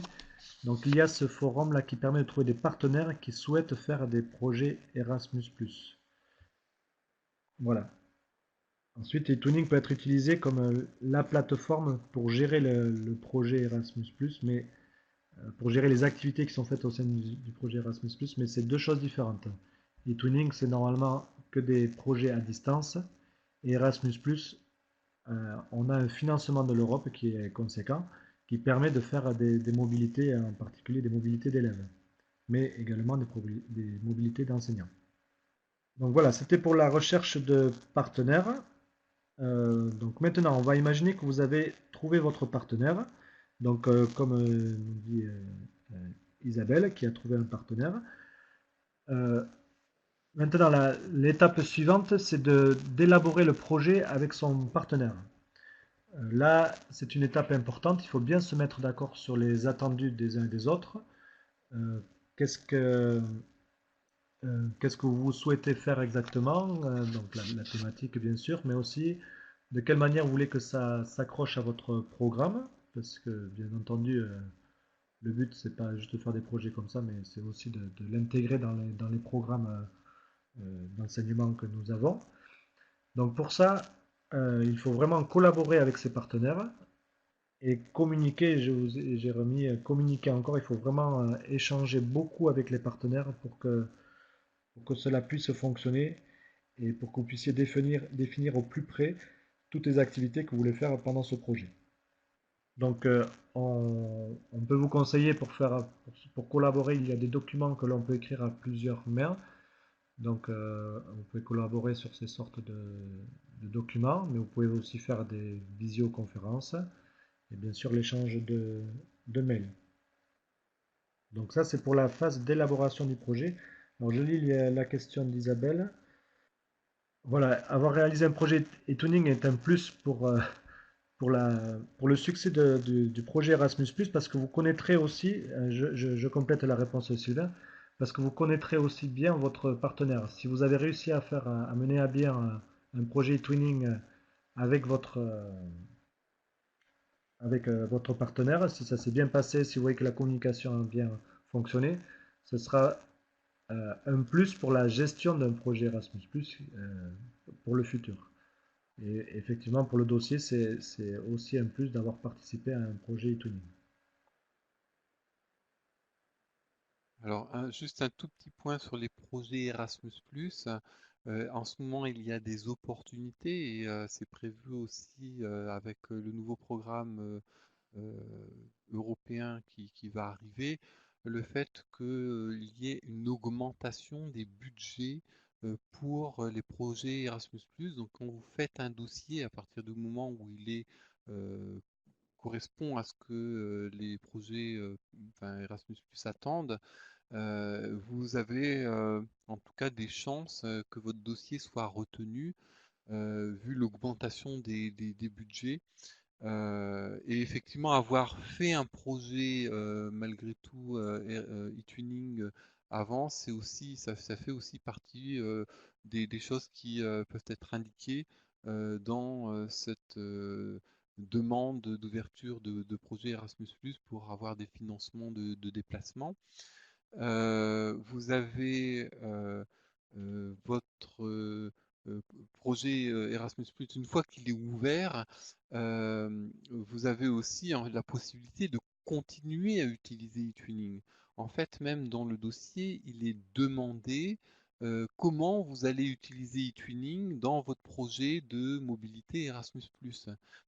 Donc il y a ce forum là qui permet de trouver des partenaires qui souhaitent faire des projets Erasmus+. Voilà. Ensuite, eTwinning peut être utilisé comme la plateforme pour gérer le projet Erasmus+, mais pour gérer les activités qui sont faites au sein du projet Erasmus+, mais c'est deux choses différentes. eTwinning, c'est normalement que des projets à distance, et Erasmus+, on a un financement de l'Europe qui est conséquent, qui permet de faire des mobilités, en particulier des mobilités d'élèves, mais également des mobilités d'enseignants. Donc voilà, c'était pour la recherche de partenaires. Donc maintenant, on va imaginer que vous avez trouvé votre partenaire. Donc comme nous dit Isabelle, qui a trouvé un partenaire. Euh, Maintenant, l'étape suivante, c'est d'élaborer le projet avec son partenaire. Là, c'est une étape importante. Il faut bien se mettre d'accord sur les attendus des uns et des autres. Euh, qu'est-ce que, qu'est-ce que vous souhaitez faire exactement? Donc la thématique, bien sûr, mais aussi de quelle manière vous voulez que ça s'accroche à votre programme. Parce que, bien entendu, le but, c'est pas juste de faire des projets comme ça, mais c'est aussi de l'intégrer dans les programmes d'enseignement que nous avons. Donc pour ça, il faut vraiment collaborer avec ses partenaires et communiquer. J'ai remis communiquer encore. Il faut vraiment échanger beaucoup avec les partenaires pour que cela puisse fonctionner et pour que vous puissiez définir au plus près toutes les activités que vous voulez faire pendant ce projet. Donc, on peut vous conseiller pour collaborer, il y a des documents que l'on peut écrire à plusieurs mains. Donc, vous pouvez collaborer sur ces sortes de documents, mais vous pouvez aussi faire des visioconférences et bien sûr l'échange de mails. Donc ça, c'est pour la phase d'élaboration du projet. Alors, je lis la question d'Isabelle. Voilà, avoir réalisé un projet e-tuning est un plus pour le succès du projet Erasmus+, parce que vous connaîtrez aussi, je complète la réponse de Sylvain, parce que vous connaîtrez aussi bien votre partenaire. Si vous avez réussi à mener à bien un projet e-twinning avec votre partenaire, si ça s'est bien passé, si vous voyez que la communication a bien fonctionné, ce sera un plus pour la gestion d'un projet Erasmus+, pour le futur. Et effectivement, pour le dossier, c'est aussi un plus d'avoir participé à un projet e-tuning. Alors, juste un tout petit point sur les projets Erasmus+. En ce moment, il y a des opportunités et c'est prévu aussi avec le nouveau programme européen qui va arriver, le fait qu'il y ait une augmentation des budgets pour les projets Erasmus+. Donc, quand vous faites un dossier, à partir du moment où il est euh, correspond à ce que les projets enfin, Erasmus+ attendent, vous avez en tout cas des chances que votre dossier soit retenu vu l'augmentation des budgets. Et effectivement, avoir fait un projet malgré tout e-tuning avant, c'est aussi, ça fait aussi partie des choses qui peuvent être indiquées dans cette demande d'ouverture de projet Erasmus+ pour avoir des financements de déplacement. Vous avez votre projet Erasmus+, une fois qu'il est ouvert, vous avez aussi la possibilité de continuer à utiliser eTwinning. En fait, même dans le dossier, il est demandé comment vous allez utiliser eTwinning dans votre projet de mobilité Erasmus+.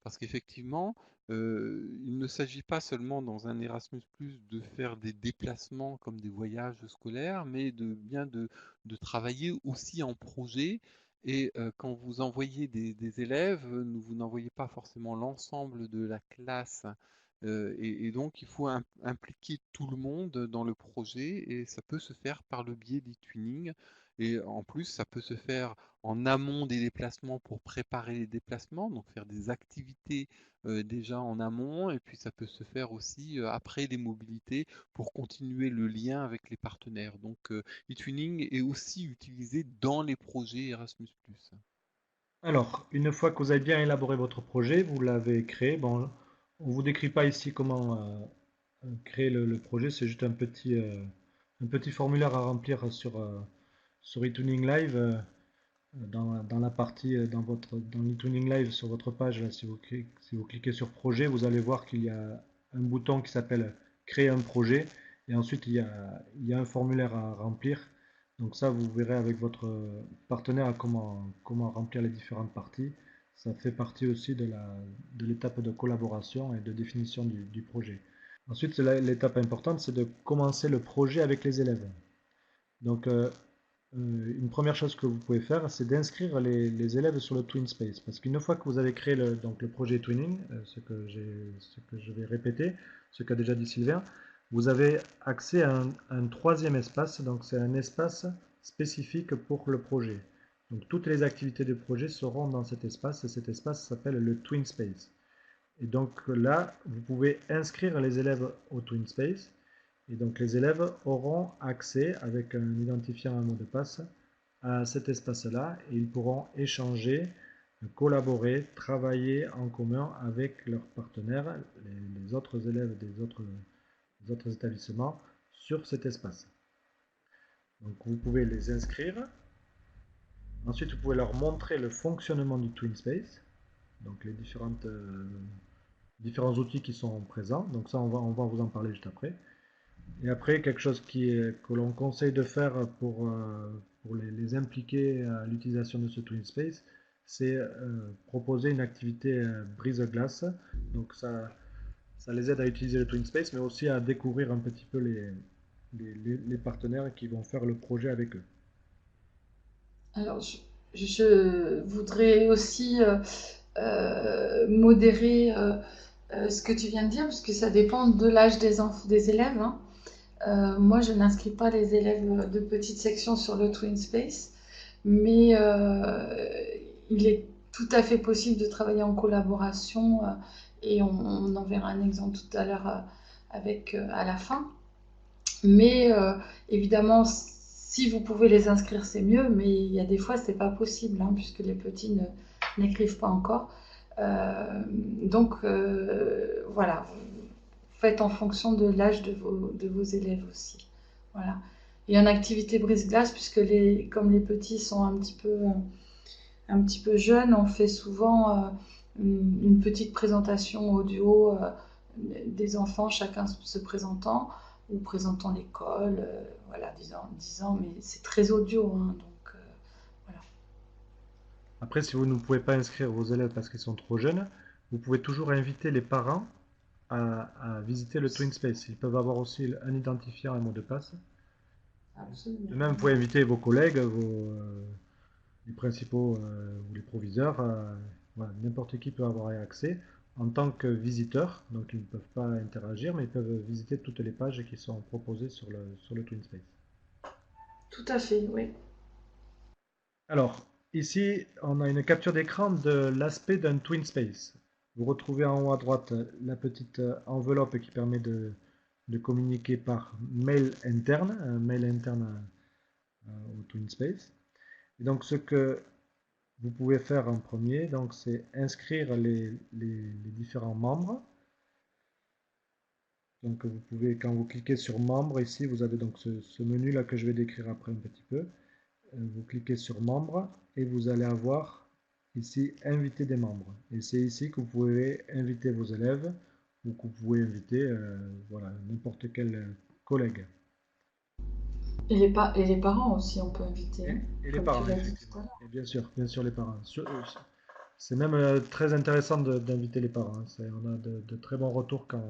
Parce qu'effectivement, il ne s'agit pas seulement dans un Erasmus+, de faire des déplacements comme des voyages scolaires, mais de travailler aussi en projet. Et quand vous envoyez des élèves, vous n'envoyez pas forcément l'ensemble de la classe. Et donc, il faut impliquer tout le monde dans le projet et ça peut se faire par le biais d'e-tuning. Et en plus, ça peut se faire en amont des déplacements pour préparer les déplacements, donc faire des activités déjà en amont, et puis ça peut se faire aussi après les mobilités pour continuer le lien avec les partenaires. Donc eTwinning est aussi utilisé dans les projets Erasmus+. Alors, une fois que vous avez bien élaboré votre projet, vous l'avez créé. Bon, on ne vous décrit pas ici comment créer le projet, c'est juste un petit formulaire à remplir sur eTuning Live. Dans la partie, dans l'eTuning Live sur votre page, là, si vous cliquez sur projet, vous allez voir qu'il y a un bouton qui s'appelle créer un projet et ensuite il y a un formulaire à remplir. Donc ça, vous verrez avec votre partenaire comment remplir les différentes parties. Ça fait partie aussi de l'étape de collaboration et de définition du projet. Ensuite, l'étape importante, c'est de commencer le projet avec les élèves. Donc, une première chose que vous pouvez faire, c'est d'inscrire les élèves sur le TwinSpace. Parce qu'une fois que vous avez créé donc le projet Twinning, ce que je vais répéter, ce qu'a déjà dit Sylvain, vous avez accès à un troisième espace. Donc c'est un espace spécifique pour le projet. Donc toutes les activités du projet seront dans cet espace, et cet espace s'appelle le Twin Space. Et donc là, vous pouvez inscrire les élèves au Twin Space, et donc les élèves auront accès, avec un identifiant, un mot de passe, à cet espace-là, et ils pourront échanger, collaborer, travailler en commun avec leurs partenaires, les autres élèves des autres établissements, sur cet espace. Donc vous pouvez les inscrire. Ensuite, vous pouvez leur montrer le fonctionnement du Twin Space, donc les différents outils qui sont présents. Donc ça, on va vous en parler juste après. Et après, quelque chose que l'on conseille de faire pour les impliquer à l'utilisation de ce Twin Space, c'est proposer une activité brise-glace. Donc ça les aide à utiliser le Twin Space, mais aussi à découvrir un petit peu les partenaires qui vont faire le projet avec eux. Alors, je voudrais aussi modérer ce que tu viens de dire, parce que ça dépend de l'âge des élèves, hein. Moi, je n'inscris pas les élèves de petite section sur le Twin Space, mais il est tout à fait possible de travailler en collaboration, et on en verra un exemple tout à l'heure à la fin. Mais évidemment, si vous pouvez les inscrire, c'est mieux, mais il y a des fois, c'est pas possible, hein, puisque les petits n'écrivent pas encore. Donc voilà, faites en fonction de l'âge de vos élèves aussi. Voilà. Et en activité brise-glace, puisque comme les petits sont un petit peu jeunes, on fait souvent une petite présentation audio des enfants, chacun se présentant ou présentant l'école, voilà, disant, mais c'est très audio, hein, donc voilà. Après, si vous ne pouvez pas inscrire vos élèves parce qu'ils sont trop jeunes, vous pouvez toujours inviter les parents à visiter le Twin Space. Ils peuvent avoir aussi un identifiant, un mot de passe. Absolument. De même, vous pouvez inviter vos collègues, les principaux ou les proviseurs. Voilà, n'importe qui peut avoir accès en tant que visiteur. Donc, ils ne peuvent pas interagir, mais ils peuvent visiter toutes les pages qui sont proposées sur le Twin Space. Tout à fait, oui. Alors, ici, on a une capture d'écran de l'aspect d'un Twin Space. Vous retrouvez en haut à droite la petite enveloppe qui permet de communiquer par mail interne, un mail interne au Twin Space. Et donc, ce que vous pouvez faire en premier, donc, c'est inscrire les différents membres. Donc, vous pouvez, quand vous cliquez sur membres, ici, vous avez donc ce menu-là que je vais décrire après un petit peu. Vous cliquez sur membres et vous allez avoir ici inviter des membres, et c'est ici que vous pouvez inviter vos élèves ou que vous pouvez inviter voilà, n'importe quel collègue. Et les parents aussi, on peut inviter, hein, Et les comme tu parents, l'as dit tout effectivement. à l'heure. Et bien sûr les parents. C'est même très intéressant d'inviter les parents, hein. On a de très bons retours quand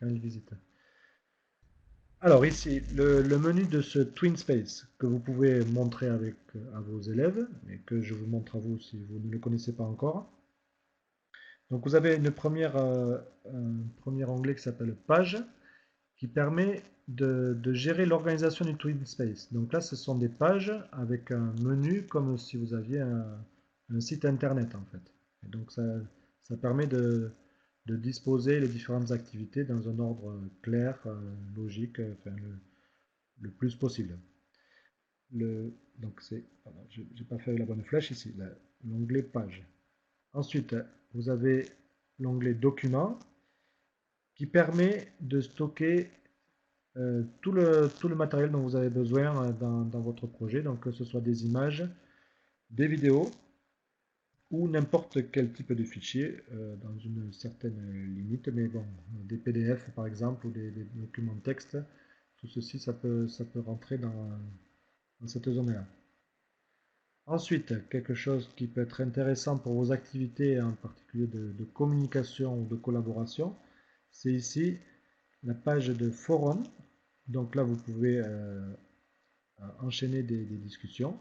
ils visitent. Alors ici, le menu de ce Twin Space que vous pouvez montrer à vos élèves, et que je vous montre à vous si vous ne le connaissez pas encore. Donc vous avez un premier onglet qui s'appelle Page, qui permet de gérer l'organisation du Twin Space. Donc là, ce sont des pages avec un menu comme si vous aviez un site internet en fait. Et donc ça permet de disposer les différentes activités dans un ordre clair, logique, enfin, le plus possible. Donc c'est, je n'ai pas fait la bonne flèche ici, l'onglet Page. Ensuite, vous avez l'onglet Documents qui permet de stocker tout le matériel dont vous avez besoin dans votre projet, donc que ce soit des images, des vidéos ou n'importe quel type de fichier dans une certaine limite, mais bon, des PDF par exemple ou des documents texte, tout ceci ça peut rentrer dans cette zone-là. Ensuite, quelque chose qui peut être intéressant pour vos activités, en particulier de communication ou de collaboration, c'est ici la page de forum. Donc là, vous pouvez enchaîner des discussions,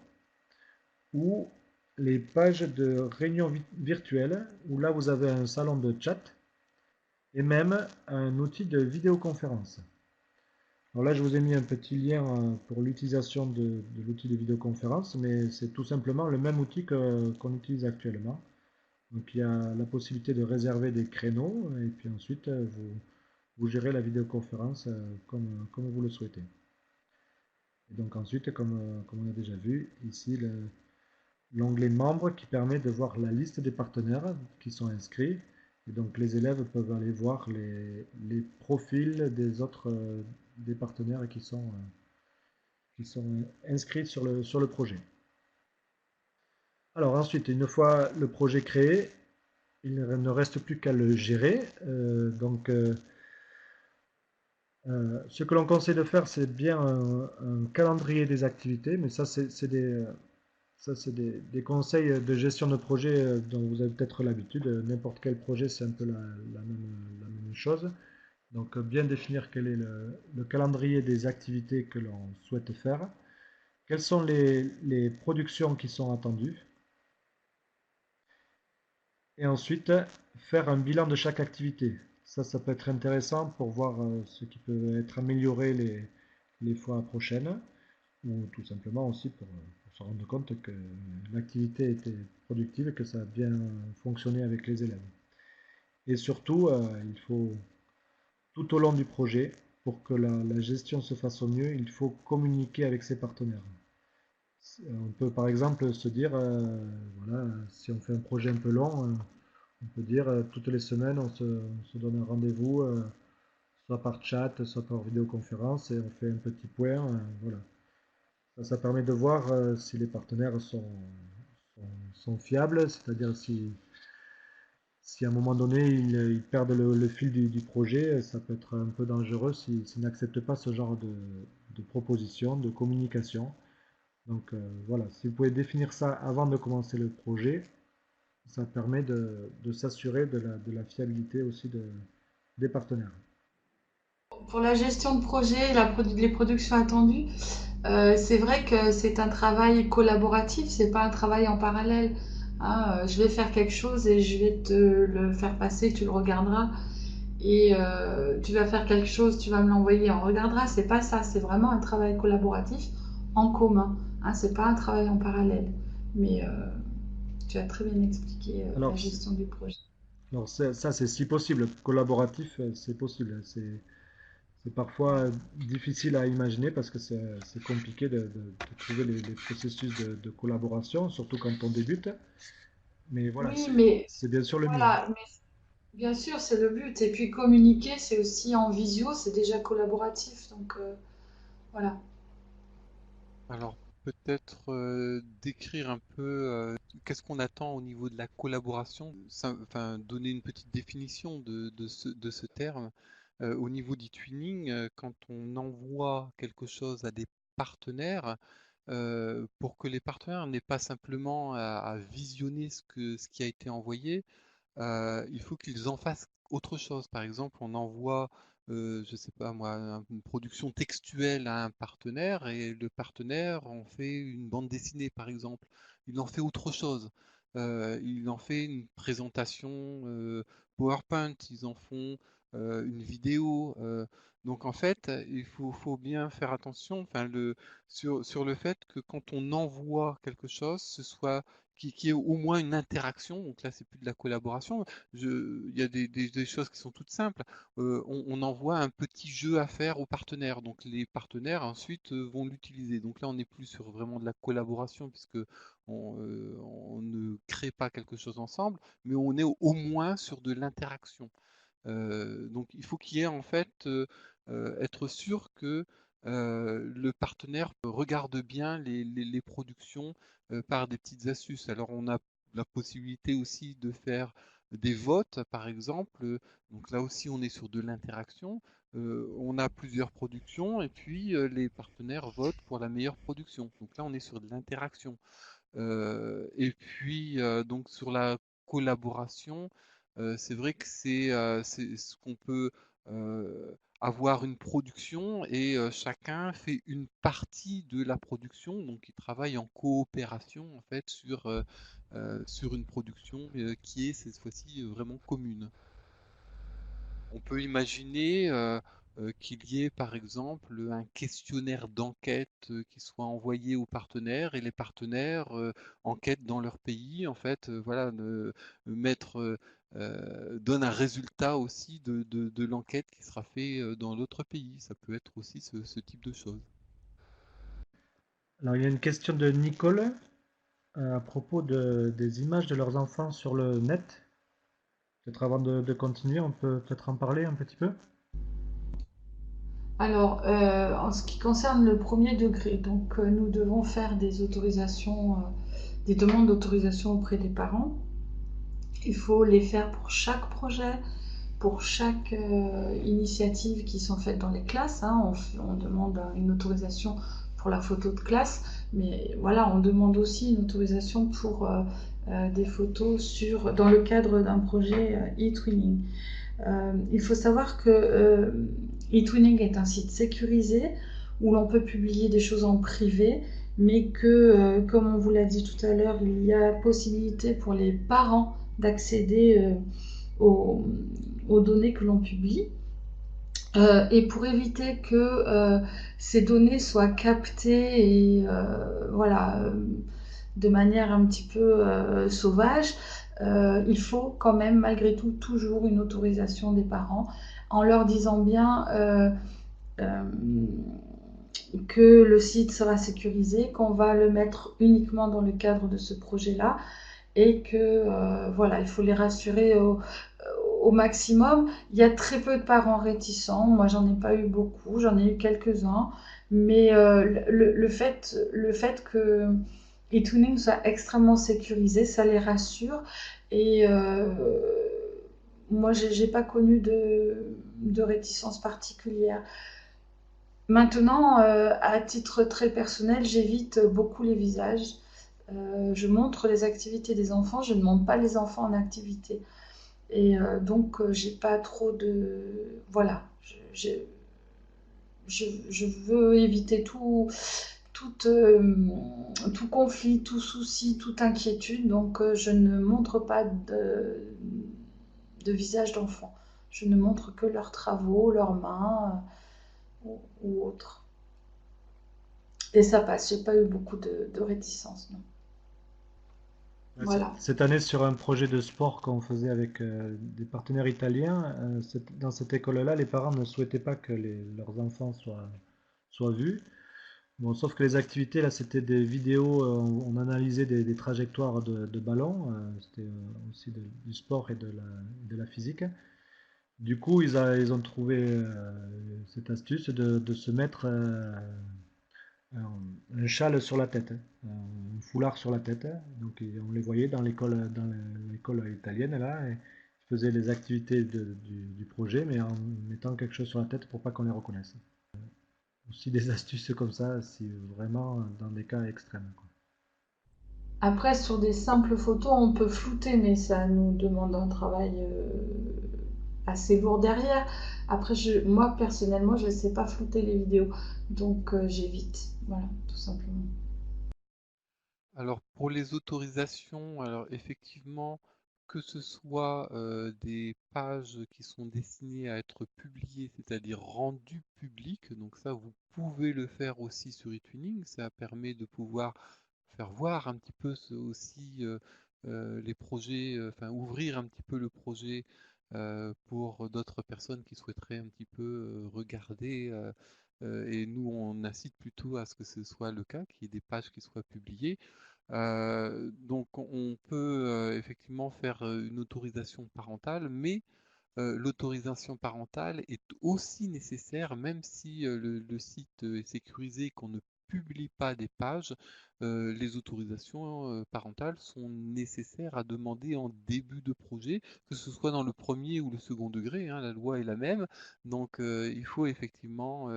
ou les pages de réunions virtuelles, où là, vous avez un salon de chat et même un outil de vidéoconférence. Alors là, je vous ai mis un petit lien pour l'utilisation de l'outil de vidéoconférence, mais c'est tout simplement le même outil qu'on utilise actuellement. Donc il y a la possibilité de réserver des créneaux et puis ensuite vous gérez la vidéoconférence comme vous le souhaitez. Et donc ensuite, comme on a déjà vu, ici l'onglet membres qui permet de voir la liste des partenaires qui sont inscrits. Et donc les élèves peuvent aller voir les profils des autres des partenaires qui sont inscrits sur le projet. Alors ensuite, une fois le projet créé, il ne reste plus qu'à le gérer. Ce que l'on conseille de faire, c'est bien un calendrier des activités, mais ça, c'est des conseils de gestion de projet dont vous avez peut-être l'habitude. N'importe quel projet, c'est un peu la même chose. Donc, bien définir quel est le calendrier des activités que l'on souhaite faire. Quelles sont les productions qui sont attendues. Et ensuite, faire un bilan de chaque activité. Ça peut être intéressant pour voir ce qui peut être amélioré les fois prochaines, ou tout simplement aussi pour se rendre compte que l'activité était productive et que ça a bien fonctionné avec les élèves. Et surtout, il faut, tout au long du projet, pour que la gestion se fasse au mieux, il faut communiquer avec ses partenaires. On peut par exemple se dire, voilà, si on fait un projet un peu long, on peut dire toutes les semaines, on se donne un rendez-vous, soit par chat, soit par vidéoconférence, et on fait un petit point. Voilà. Ça permet de voir si les partenaires sont fiables, c'est-à-dire si à un moment donné ils perdent le fil du projet, ça peut être un peu dangereux s'ils n'acceptent pas ce genre de proposition, de communication. Donc voilà, si vous pouvez définir ça avant de commencer le projet, ça permet de s'assurer de la fiabilité aussi des partenaires. Pour la gestion de projet, les productions attendues, c'est vrai que c'est un travail collaboratif, c'est pas un travail en parallèle. Hein. Je vais faire quelque chose et je vais te le faire passer, tu le regarderas. Et tu vas faire quelque chose, tu vas me l'envoyer, on regardera. C'est pas ça, c'est vraiment un travail collaboratif en commun. Hein. C'est pas un travail en parallèle. Mais tu as très bien expliqué la Alors, gestion du projet. alors ça, c'est si possible. Collaboratif, c'est possible. C'est parfois difficile à imaginer parce que c'est compliqué de trouver les processus de collaboration, surtout quand on débute. Mais voilà, Oui, mais c'est bien sûr le mieux. voilà, mais bien sûr, c'est le but. Et puis communiquer, c'est aussi en visio, c'est déjà collaboratif. Donc voilà. Alors peut-être décrire un peu qu'est-ce qu'on attend au niveau de la collaboration, enfin donner une petite définition de ce terme. Au niveau du twinning, quand on envoie quelque chose à des partenaires, pour que les partenaires n'aient pas simplement à visionner ce qui a été envoyé, il faut qu'ils en fassent autre chose. Par exemple, on envoie, je sais pas moi, une production textuelle à un partenaire et le partenaire en fait une bande dessinée, par exemple. Il en fait autre chose. Il en fait une présentation PowerPoint, ils en font une vidéo. Donc en fait, faut bien faire attention, enfin, sur le fait que quand on envoie quelque chose, ce soit qui ait au moins une interaction. Donc là, c'est plus de la collaboration. Il y a des choses qui sont toutes simples. On envoie un petit jeu à faire aux partenaires. Donc les partenaires ensuite vont l'utiliser. Donc là, on n'est plus sur vraiment de la collaboration puisque on ne crée pas quelque chose ensemble, mais on est au moins sur de l'interaction. Donc il faut qu'il y ait en fait être sûr que le partenaire regarde bien les productions par des petites astuces. Alors on a la possibilité aussi de faire des votes, par exemple. Donc là aussi on est sur de l'interaction. On a plusieurs productions et puis les partenaires votent pour la meilleure production. Donc là on est sur de l'interaction. Et puis donc sur la collaboration, c'est vrai que c'est ce qu'on peut avoir une production et chacun fait une partie de la production, donc ils travaillent en coopération en fait sur une production qui est cette fois-ci vraiment commune. On peut imaginer qu'il y ait par exemple un questionnaire d'enquête qui soit envoyé aux partenaires et les partenaires enquêtent dans leur pays, en fait, voilà, mettre, donne un résultat aussi de l'enquête qui sera fait dans l'autre pays. Ça peut être aussi ce type de choses. Alors, il y a une question de Nicole à propos des images de leurs enfants sur le net. Peut-être avant de continuer, on peut peut-être en parler un petit peu. Alors, en ce qui concerne le premier degré, donc nous devons faire des autorisations, des demandes d'autorisation auprès des parents. Il faut les faire pour chaque projet, pour chaque initiative qui sont faites dans les classes. Hein. On demande une autorisation pour la photo de classe, mais voilà, on demande aussi une autorisation pour des photos dans le cadre d'un projet e-twinning. Il faut savoir que eTwinning est un site sécurisé où l'on peut publier des choses en privé, mais que, comme on vous l'a dit tout à l'heure, il y a possibilité pour les parents d'accéder aux, aux données que l'on publie. Et pour éviter que ces données soient captées et voilà, de manière un petit peu sauvage, il faut quand même malgré tout toujours une autorisation des parents en leur disant bien euh, que le site sera sécurisé, qu'on va le mettre uniquement dans le cadre de ce projet-là et que voilà, il faut les rassurer au maximum. Il y a très peu de parents réticents, moi j'en ai pas eu beaucoup, j'en ai eu quelques-uns, mais le fait que eTuning soit extrêmement sécurisé, ça les rassure et moi j'ai pas connu de réticence particulière. Maintenant, à titre très personnel, j'évite beaucoup les visages. Je montre les activités des enfants, je ne montre pas les enfants en activité. Et donc, j'ai pas trop de. Voilà. Je, je veux éviter tout conflit, tout souci, toute inquiétude. Donc, je ne montre pas de visage d'enfant. Je ne montre que leurs travaux, leurs mains ou autres. Et ça passe. J'ai pas eu beaucoup de réticence. Non. Ouais, Voilà. cette année, sur un projet de sport qu'on faisait avec des partenaires italiens, dans cette école-là, les parents ne souhaitaient pas que leurs enfants soient vus. Bon, sauf que les activités, là, c'était des vidéos, on analysait des trajectoires de ballons, c'était aussi du sport et de la physique. Du coup, ils ont trouvé cette astuce de se mettre un châle sur la tête, hein, un foulard sur la tête, hein. Donc on les voyait dans l'école italienne là, et ils faisaient les activités du projet, mais en mettant quelque chose sur la tête pour pas qu'on les reconnaisse. Aussi des astuces comme ça, si vraiment dans des cas extrêmes, quoi. Après, sur des simples photos, on peut flouter, mais ça nous demande un travail assez lourd derrière. Après, moi, personnellement, je ne sais pas flouter les vidéos. Donc, j'évite. Voilà, tout simplement. Alors pour les autorisations, alors effectivement, que ce soit des pages qui sont destinées à être publiées, c'est-à-dire rendues publiques, donc ça vous pouvez le faire aussi sur eTuning, ça permet de pouvoir faire voir un petit peu aussi les projets, enfin ouvrir un petit peu le projet pour d'autres personnes qui souhaiteraient un petit peu regarder. Et nous, on incite plutôt à ce que ce soit le cas, qu'il y ait des pages qui soient publiées. Donc on peut effectivement faire une autorisation parentale, mais l'autorisation parentale est aussi nécessaire, même si le site est sécurisé et qu'on ne publie pas des pages, les autorisations parentales sont nécessaires à demander en début de projet, que ce soit dans le premier ou le second degré, hein, la loi est la même, donc il faut effectivement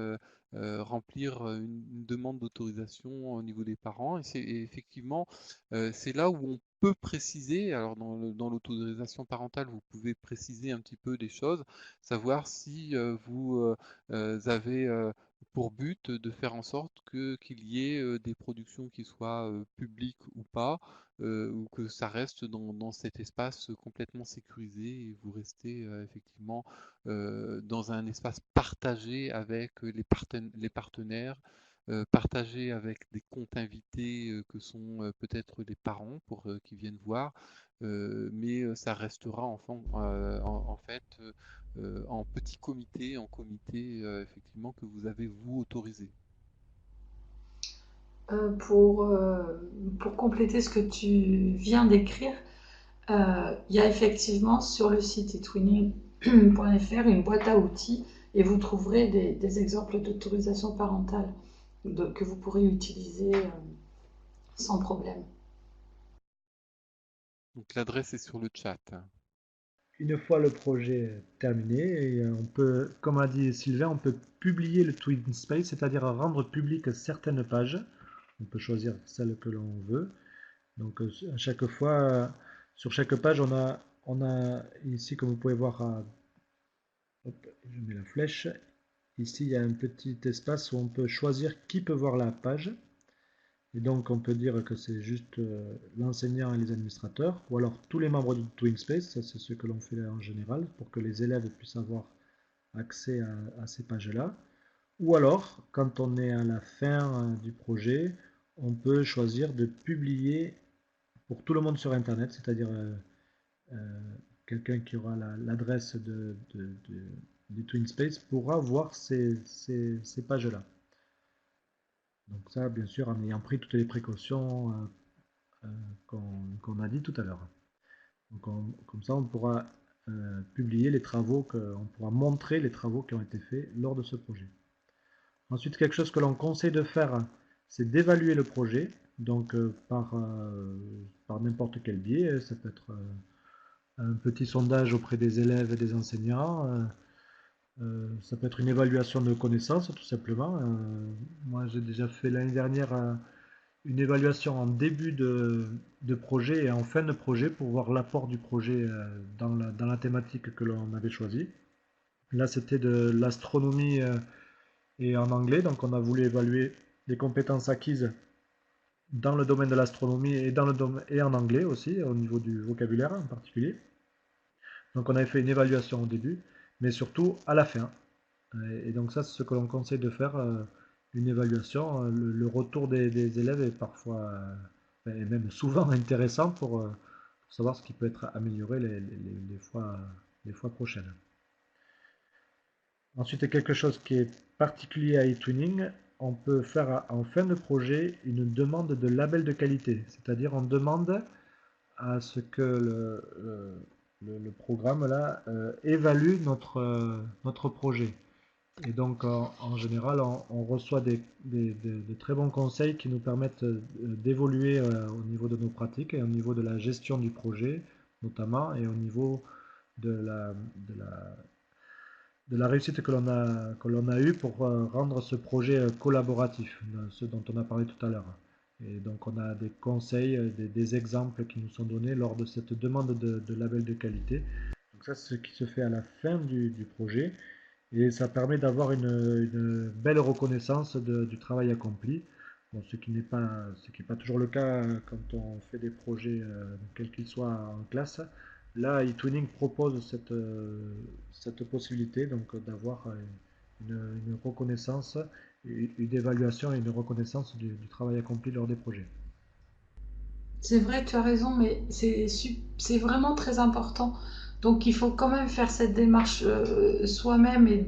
remplir une demande d'autorisation au niveau des parents, et effectivement c'est là où on peut préciser, alors dans l'autorisation parentale, vous pouvez préciser un petit peu des choses, savoir si vous avez pour but de faire en sorte qu'il y ait des productions qui soient publiques ou pas, ou que ça reste dans cet espace complètement sécurisé et vous restez effectivement dans un espace partagé avec les partenaires, partagé avec des comptes invités que sont peut-être les parents pour qui viennent voir, mais ça restera en fait en petit comité, en comité effectivement que vous avez vous autorisé. Euh, pour, euh, pour compléter ce que tu viens d'écrire, il y a effectivement sur le site etwinning.fr une boîte à outils et vous trouverez des exemples d'autorisation parentale que vous pourrez utiliser sans problème. Donc l'adresse est sur le chat. Une fois le projet terminé, et on peut, comme a dit Sylvain, on peut publier le TwinSpace, c'est-à-dire rendre publiques certaines pages. On peut choisir celle que l'on veut. Donc à chaque fois, sur chaque page, on a ici, comme vous pouvez voir, hop, je mets la flèche. Ici, il y a un petit espace où on peut choisir qui peut voir la page. Et donc, on peut dire que c'est juste l'enseignant et les administrateurs, ou alors tous les membres du TwinSpace, ça c'est ce que l'on fait en général, pour que les élèves puissent avoir accès à ces pages-là. Ou alors, quand on est à la fin du projet, on peut choisir de publier pour tout le monde sur Internet, c'est-à-dire euh, quelqu'un qui aura l'adresse du TwinSpace pourra voir ces pages-là. Donc ça, bien sûr, en ayant pris toutes les précautions qu'on a dit tout à l'heure. Donc comme ça, on pourra publier les travaux, on pourra montrer les travaux qui ont été faits lors de ce projet. Ensuite, quelque chose que l'on conseille de faire, c'est d'évaluer le projet, donc par n'importe quel biais. Ça peut être un petit sondage auprès des élèves et des enseignants. Ça peut être une évaluation de connaissances, tout simplement. Moi, j'ai déjà fait l'année dernière une évaluation en début de projet et en fin de projet pour voir l'apport du projet dans la thématique que l'on avait choisie. Là, c'était de l'astronomie et en anglais, donc on a voulu évaluer les compétences acquises dans le domaine de l'astronomie et en anglais aussi, au niveau du vocabulaire en particulier. Donc on avait fait une évaluation au début, mais surtout à la fin. Et donc ça, c'est ce que l'on conseille de faire, une évaluation. Le retour des élèves est parfois, et même souvent intéressant pour savoir ce qui peut être amélioré les fois prochaines. Ensuite, quelque chose qui est particulier à eTwinning, on peut faire en fin de projet une demande de label de qualité. C'est-à-dire on demande à ce que le programme là évalue notre projet. Et donc, en général, on reçoit de très bons conseils qui nous permettent d'évoluer au niveau de nos pratiques et au niveau de la gestion du projet, notamment, et au niveau de la réussite que l'on a eue pour rendre ce projet collaboratif, ce dont on a parlé tout à l'heure. Et donc, on a des conseils, des exemples qui nous sont donnés lors de cette demande de label de qualité. Donc, ça, c'est ce qui se fait à la fin du projet. Et ça permet d'avoir une belle reconnaissance du travail accompli. Bon, ce qui n'est pas toujours le cas quand on fait des projets, quels qu'ils soient en classe. Là, eTwinning propose cette possibilité donc d'avoir une reconnaissance, une évaluation et une reconnaissance du travail accompli lors des projets. C'est vrai, tu as raison, mais c'est vraiment très important. Donc il faut quand même faire cette démarche soi-même et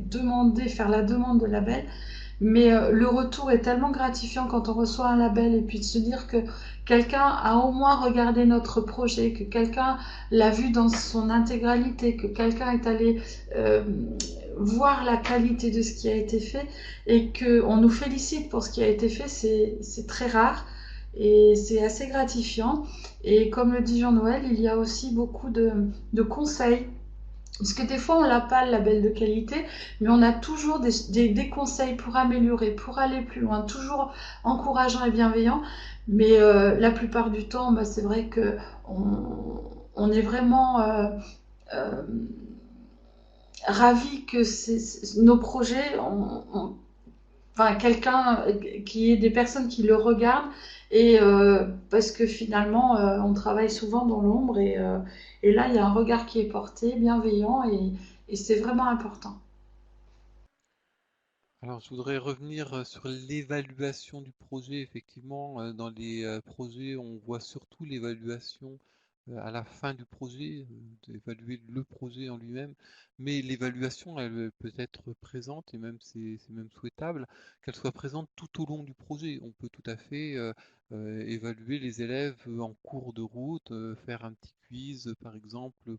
faire la demande de label. Mais le retour est tellement gratifiant quand on reçoit un label et puis de se dire que quelqu'un a au moins regardé notre projet, que quelqu'un l'a vu dans son intégralité, que quelqu'un est allé euh, voir la qualité de ce qui a été fait et qu'on nous félicite pour ce qui a été fait, c'est très rare et c'est assez gratifiant. Et comme le dit Jean-Noël, il y a aussi beaucoup de conseils parce que des fois, on n'a pas le label de qualité, mais on a toujours des conseils pour améliorer, pour aller plus loin, toujours encourageant et bienveillant. Mais la plupart du temps, bah, c'est vrai que on est vraiment euh, ravis que nos projets enfin quelqu'un qui est des personnes qui le regardent et parce que finalement on travaille souvent dans l'ombre et là il y a un regard qui est porté bienveillant et c'est vraiment important. Alors, je voudrais revenir sur l'évaluation du projet. Effectivement, dans les projets, on voit surtout l'évaluation à la fin du projet, d'évaluer le projet en lui-même. Mais l'évaluation, elle peut être présente, et même c'est même souhaitable qu'elle soit présente tout au long du projet. On peut tout à fait évaluer les élèves en cours de route, faire un petit quiz, par exemple,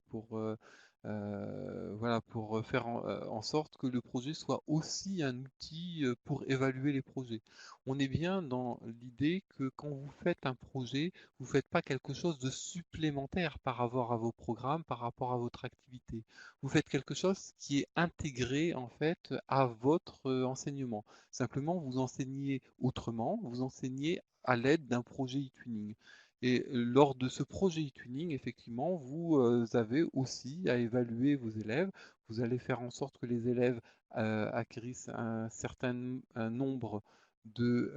voilà, pour faire en sorte que le projet soit aussi un outil pour évaluer les projets. On est bien dans l'idée que quand vous faites un projet, vous ne faites pas quelque chose de supplémentaire par rapport à vos programmes, par rapport à votre activité. Vous faites quelque chose qui est intégré en fait à votre enseignement. Simplement, vous enseignez autrement, vous enseignez à l'aide d'un projet e-tuning. Et lors de ce projet e-tuning, effectivement, vous avez aussi à évaluer vos élèves. Vous allez faire en sorte que les élèves acquérissent un certain nombre de,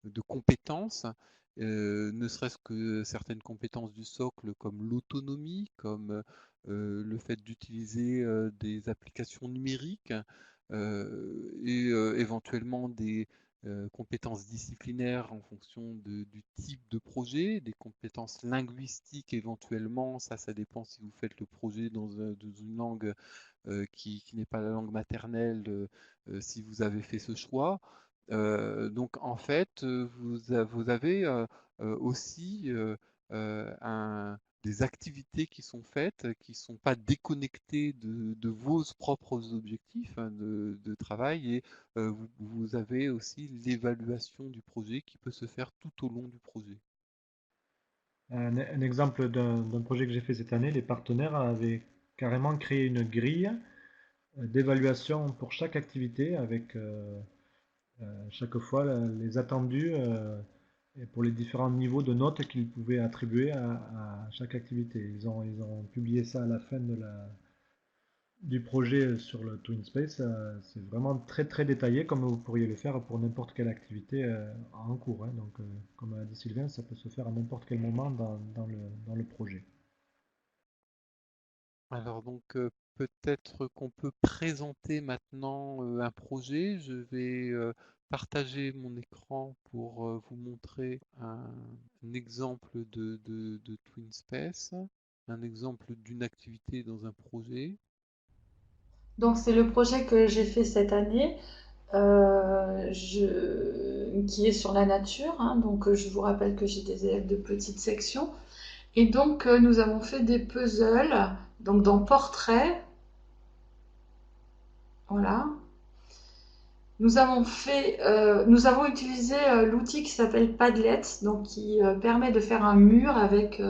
de compétences, ne serait-ce que certaines compétences du socle comme l'autonomie, comme le fait d'utiliser des applications numériques et éventuellement des compétences disciplinaires en fonction du type de projet, des compétences linguistiques éventuellement, ça dépend si vous faites le projet dans une langue qui n'est pas la langue maternelle, si vous avez fait ce choix. Donc en fait, vous avez aussi des activités qui sont faites, qui ne sont pas déconnectées de vos propres objectifs hein, de travail et vous avez aussi l'évaluation du projet qui peut se faire tout au long du projet. Un exemple d'un projet que j'ai fait cette année, les partenaires avaient carrément créé une grille d'évaluation pour chaque activité avec chaque fois les attendus et pour les différents niveaux de notes qu'ils pouvaient attribuer à chaque activité. Ils ont publié ça à la fin du projet sur le TwinSpace. C'est vraiment très très détaillé comme vous pourriez le faire pour n'importe quelle activité en cours, hein. Donc, comme a dit Sylvain, ça peut se faire à n'importe quel moment dans le projet. Alors donc peut-être qu'on peut présenter maintenant un projet. Je vais partager mon écran pour vous montrer un exemple de TwinSpace, un exemple d'une activité dans un projet. Donc c'est le projet que j'ai fait cette année qui est sur la nature, hein. Donc je vous rappelle que j'ai des élèves de petite section. Et donc nous avons fait des puzzles, donc dans portrait, voilà. Nous avons utilisé l'outil qui s'appelle Padlet, donc qui permet de faire un mur avec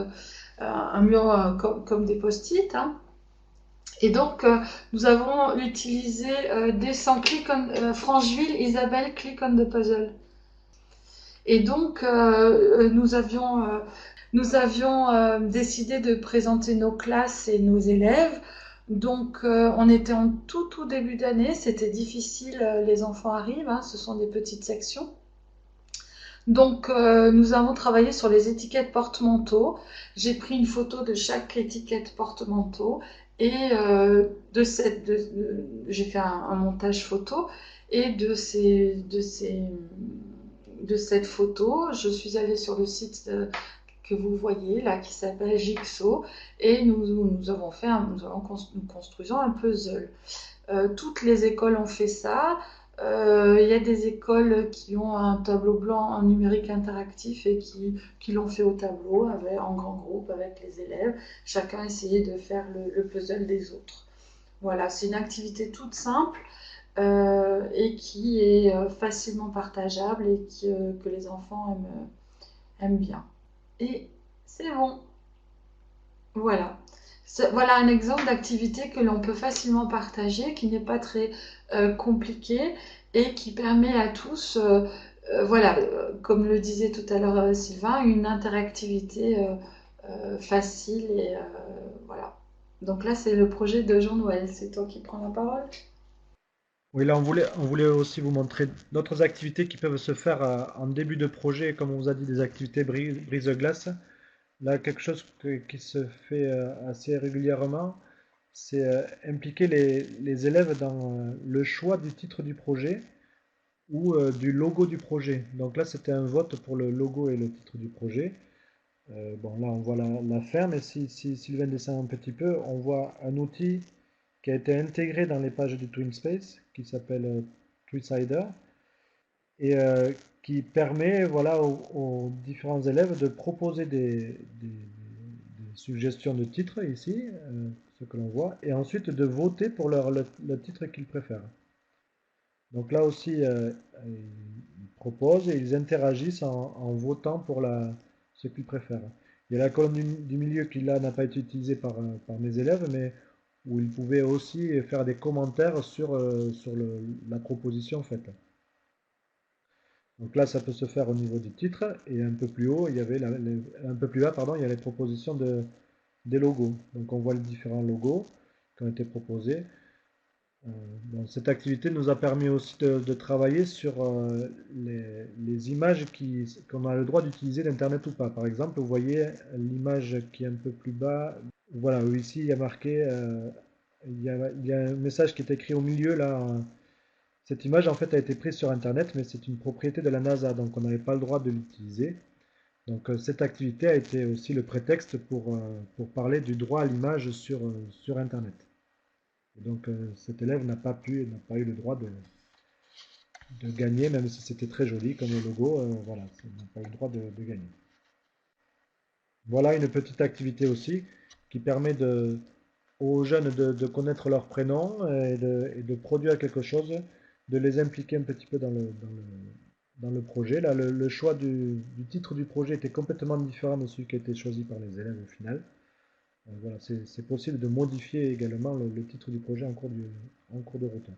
un mur comme des post-it, hein. Et donc nous avons utilisé Descend, Francheville, Isabelle, Click on the Puzzle. Et donc nous avions décidé de présenter nos classes et nos élèves. Donc, on était en tout début d'année, c'était difficile, les enfants arrivent, hein, ce sont des petites sections. Donc, nous avons travaillé sur les étiquettes porte-manteau. J'ai pris une photo de chaque étiquette porte-manteau et j'ai fait un montage photo et de cette photo, je suis allée sur le site que vous voyez là qui s'appelle Jigsaw et nous construisons un puzzle. Toutes les écoles ont fait ça. Il y a des écoles qui ont un tableau blanc en numérique interactif et qui l'ont fait au tableau en grand groupe avec les élèves. Chacun essayait de faire le puzzle des autres. Voilà, c'est une activité toute simple et qui est facilement partageable et que les enfants aiment bien. Et c'est bon. Voilà. Voilà un exemple d'activité que l'on peut facilement partager, qui n'est pas très compliqué et qui permet à tous, voilà, comme le disait tout à l'heure Sylvain, une interactivité facile et voilà. Donc là, c'est le projet de Jean-Noël. C'est toi qui prends la parole. Oui, là, on voulait aussi vous montrer d'autres activités qui peuvent se faire en début de projet, comme on vous a dit, des activités brise-glace. Là, quelque chose qui se fait assez régulièrement, c'est impliquer les élèves dans le choix du titre du projet ou du logo du projet. Donc là, c'était un vote pour le logo et le titre du projet. Bon, là, on voit la fin, mais si Sylvain descend un petit peu, on voit un outil qui a été intégré dans les pages du TwinSpace, qui s'appelle TweetSider, et qui permet voilà, aux différents élèves de proposer des suggestions de titres ici, ce que l'on voit, et ensuite de voter pour le titre qu'ils préfèrent. Donc là aussi, ils proposent et ils interagissent en votant pour ce qu'ils préfèrent. Il y a la colonne du milieu qui là n'a pas été utilisée par mes élèves, mais où ils pouvaient aussi faire des commentaires sur la proposition faite. Donc là, ça peut se faire au niveau du titre, et un peu plus haut, un peu plus bas, pardon, il y a les propositions des logos. Donc on voit les différents logos qui ont été proposés. Bon, cette activité nous a permis aussi de travailler sur les images qu'on a le droit d'utiliser d'Internet ou pas. Par exemple, vous voyez l'image qui est un peu plus bas. Voilà, ici il y a marqué, il y a un message qui est écrit au milieu là. Cette image en fait a été prise sur Internet, mais c'est une propriété de la NASA, donc on n'avait pas le droit de l'utiliser. Donc cette activité a été aussi le prétexte pour parler du droit à l'image sur Internet. Et donc cet élève n'a pas eu le droit de gagner, même si c'était très joli comme le logo, voilà, il n'a pas eu le droit de gagner. Voilà une petite activité aussi qui permet aux jeunes de connaître leur prénom et de produire quelque chose, de les impliquer un petit peu dans le projet. Là, le choix du titre du projet était complètement différent de celui qui a été choisi par les élèves au final. Voilà, c'est possible de modifier également le titre du projet en cours de route.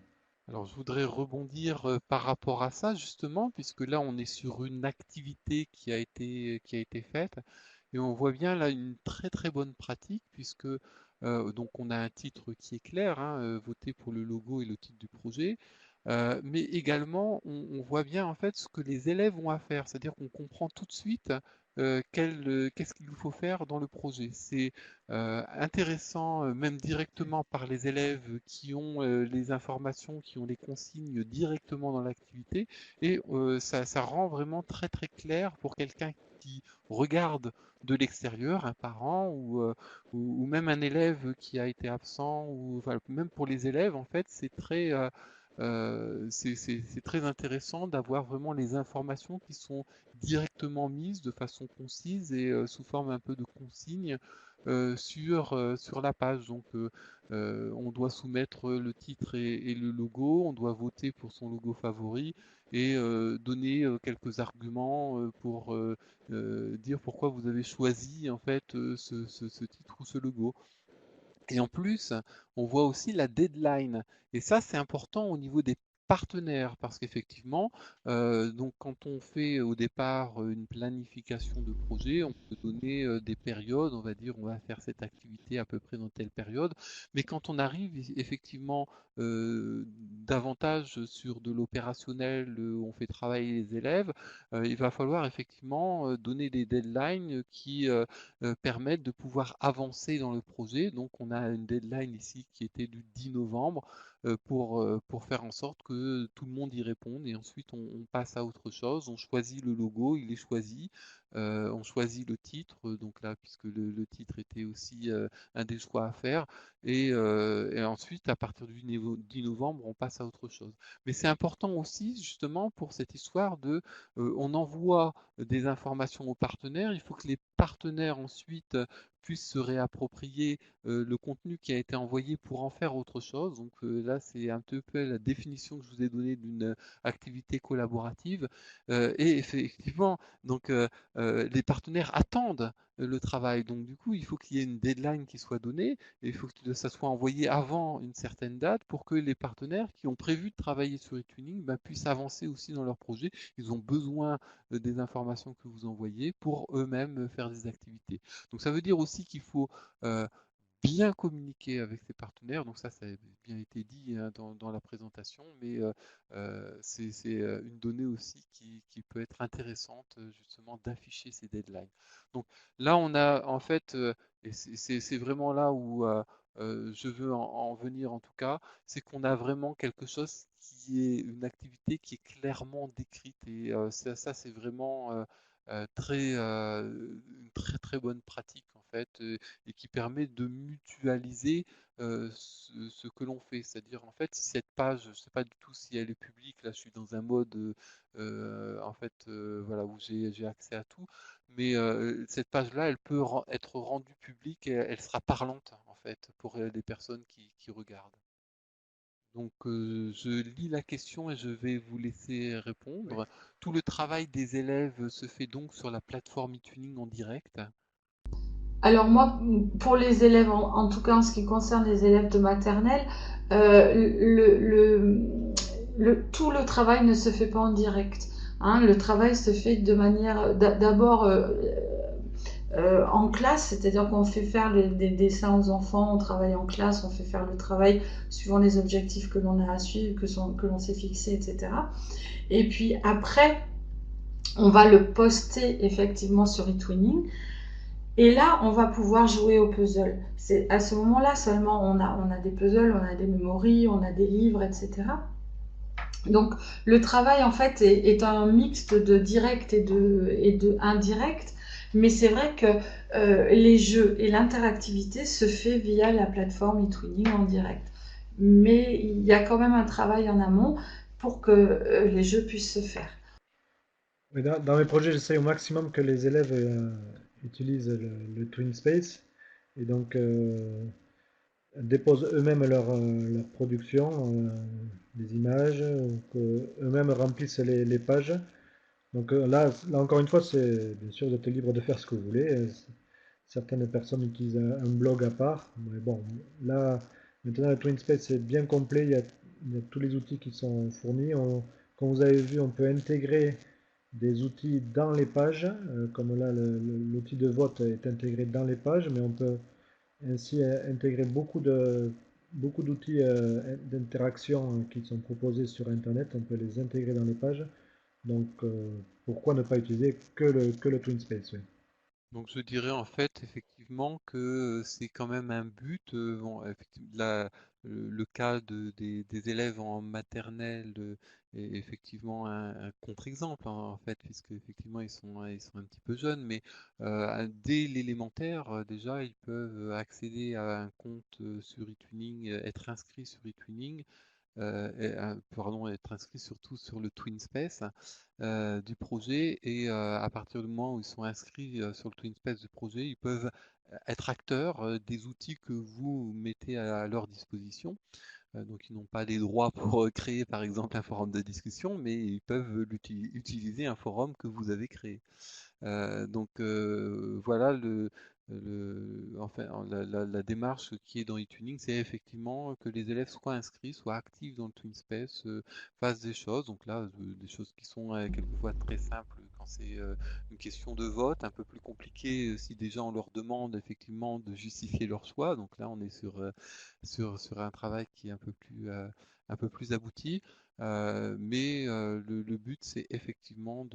Alors, je voudrais rebondir par rapport à ça, justement, puisque là, on est sur une activité qui a été faite, et on voit bien là une très très bonne pratique, puisque donc on a un titre qui est clair, hein, voter pour le logo et le titre du projet, mais également on voit bien en fait ce que les élèves ont à faire, c'est-à-dire qu'on comprend tout de suite qu'est-ce qu'il nous faut faire dans le projet. C'est intéressant, même directement par les élèves qui ont les informations, qui ont les consignes directement dans l'activité, et ça rend vraiment très très clair pour quelqu'un qui regarde de l'extérieur, un parent ou même un élève qui a été absent, ou enfin, même pour les élèves, en fait, c'est très intéressant d'avoir vraiment les informations qui sont directement mises de façon concise et sous forme un peu de consignes sur la page. Donc, on doit soumettre le titre et le logo, on doit voter pour son logo favori et donner quelques arguments pour dire pourquoi vous avez choisi en fait ce titre ou ce logo. Et en plus, on voit aussi la deadline. Et ça, c'est important au niveau des partenaires, parce qu'effectivement, donc quand on fait au départ une planification de projet, on peut donner des périodes, on va dire, on va faire cette activité à peu près dans telle période. Mais quand on arrive effectivement davantage sur de l'opérationnel, on fait travailler les élèves, il va falloir effectivement donner des deadlines qui permettent de pouvoir avancer dans le projet. Donc on a une deadline ici qui était du 10 novembre pour faire en sorte que tout le monde y réponde et ensuite on passe à autre chose. On choisit le logo, il est choisi. On choisit le titre, donc là, puisque le titre était aussi un des choix à faire, et ensuite, à partir du 10 novembre, on passe à autre chose. Mais c'est important aussi, justement, pour cette histoire on envoie des informations aux partenaires, il faut que les partenaires ensuite puissent se réapproprier le contenu qui a été envoyé pour en faire autre chose. Donc là, c'est un peu la définition que je vous ai donnée d'une activité collaborative. Et effectivement, donc les partenaires attendent le travail. Donc du coup, il faut qu'il y ait une deadline qui soit donnée et il faut que ça soit envoyé avant une certaine date pour que les partenaires qui ont prévu de travailler sur eTuning puissent avancer aussi dans leur projet. Ils ont besoin des informations que vous envoyez pour eux-mêmes faire des activités. Donc ça veut dire aussi qu'il faut bien communiquer avec ses partenaires. Donc ça a bien été dit hein, dans la présentation, mais c'est une donnée aussi qui peut être intéressante justement d'afficher ces deadlines. Donc là, on a en fait, et c'est vraiment là où je veux en venir en tout cas, c'est qu'on a vraiment quelque chose qui est une activité qui est clairement décrite et ça c'est vraiment une très très bonne pratique en fait et qui permet de mutualiser ce que l'on fait. C'est-à-dire en fait si cette page, je ne sais pas du tout si elle est publique, là je suis dans un mode en fait voilà où j'ai accès à tout, mais cette page-là elle peut être rendue publique et elle sera parlante en fait pour les personnes qui regardent. Donc, je lis la question et je vais vous laisser Oui. répondre. Tout le travail des élèves se fait donc sur la plateforme eTuning en direct. Alors moi, pour les élèves, en tout cas en ce qui concerne les élèves de maternelle, tout le travail ne se fait pas en direct. Hein. Le travail se fait de manière d'abord en classe, c'est-à-dire qu'on fait faire des dessins aux enfants, on travaille en classe, on fait faire le travail suivant les objectifs que l'on a à suivre, que l'on s'est fixé, etc. Et puis après, on va le poster effectivement sur eTwinning. Et là, on va pouvoir jouer au puzzle. C'est à ce moment-là seulement, on a des puzzles, on a des memories, on a des livres, etc. Donc, le travail, en fait, est un mixte de direct et de indirect. Mais c'est vrai que les jeux et l'interactivité se fait via la plateforme eTwinning en direct. Mais il y a quand même un travail en amont pour que les jeux puissent se faire. Mais dans mes projets, j'essaye au maximum que les élèves utilisent le Twin Space et donc déposent eux-mêmes leur production, des images, ou qu'eux-mêmes remplissent les pages. Donc là encore une fois, c'est bien sûr, vous êtes libre de faire ce que vous voulez. Certaines personnes utilisent un blog à part. Mais bon, là, maintenant, le TwinSpace est bien complet. Il y a tous les outils qui sont fournis. Comme vous avez vu, on peut intégrer des outils dans les pages. Comme là, l'outil de vote est intégré dans les pages, mais on peut ainsi intégrer beaucoup d'outils d'interaction qui sont proposés sur Internet. On peut les intégrer dans les pages. Donc, pourquoi ne pas utiliser que le TwinSpace, oui. Donc, je dirais en fait effectivement que c'est quand même un but. Bon, le cas des élèves en maternelle est effectivement un contre-exemple hein, en fait, puisque effectivement ils sont un petit peu jeunes, mais dès l'élémentaire déjà ils peuvent accéder à un compte sur eTuning, être inscrits sur eTuning pardon, être inscrits surtout sur le TwinSpace du projet et à partir du moment où ils sont inscrits sur le TwinSpace du projet, ils peuvent être acteurs des outils que vous mettez à leur disposition. Donc ils n'ont pas les droits pour créer par exemple un forum de discussion, mais ils peuvent utiliser un forum que vous avez créé. Voilà enfin, la démarche qui est dans eTuning, c'est effectivement que les élèves soient inscrits, soient actifs dans le TwinSpace, fassent des choses. Donc là, des choses qui sont quelquefois très simples quand c'est une question de vote, un peu plus compliqué si déjà on leur demande effectivement de justifier leur choix. Donc là, on est sur un travail qui est un peu plus abouti. Mais le but, c'est effectivement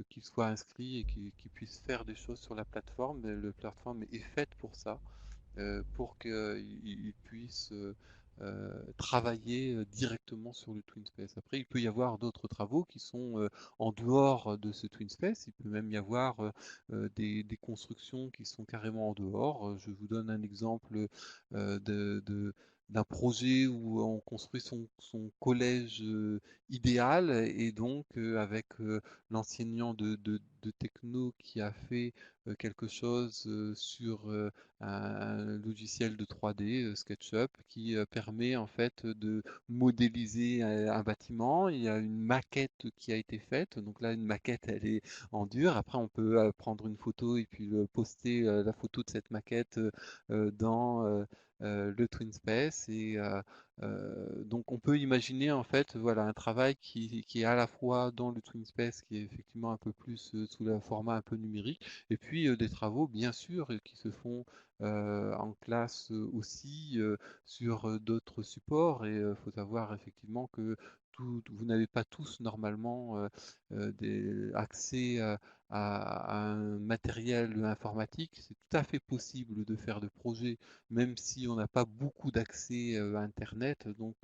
qu'ils soient inscrits et qu'ils puissent faire des choses sur la plateforme. Et la plateforme est faite pour ça, pour qu'ils puissent travailler directement sur le TwinSpace. Après, il peut y avoir d'autres travaux qui sont en dehors de ce TwinSpace. Il peut même y avoir des constructions qui sont carrément en dehors. Je vous donne un exemple d'un projet où on construit son collège idéal et donc avec l'enseignant de techno qui a fait quelque chose sur un logiciel de 3D, SketchUp, qui permet en fait de modéliser un bâtiment. Il y a une maquette qui a été faite. Donc là, une maquette, elle est en dur. Après, on peut prendre une photo et puis poster la photo de cette maquette dans le TwinSpace donc on peut imaginer en fait voilà un travail qui est à la fois dans le TwinSpace qui est effectivement un peu plus sous le format un peu numérique et puis des travaux bien sûr qui se font en classe aussi sur d'autres supports et il faut savoir effectivement que vous n'avez pas tous normalement accès à un matériel informatique. C'est tout à fait possible de faire des projets même si on n'a pas beaucoup d'accès à Internet. Donc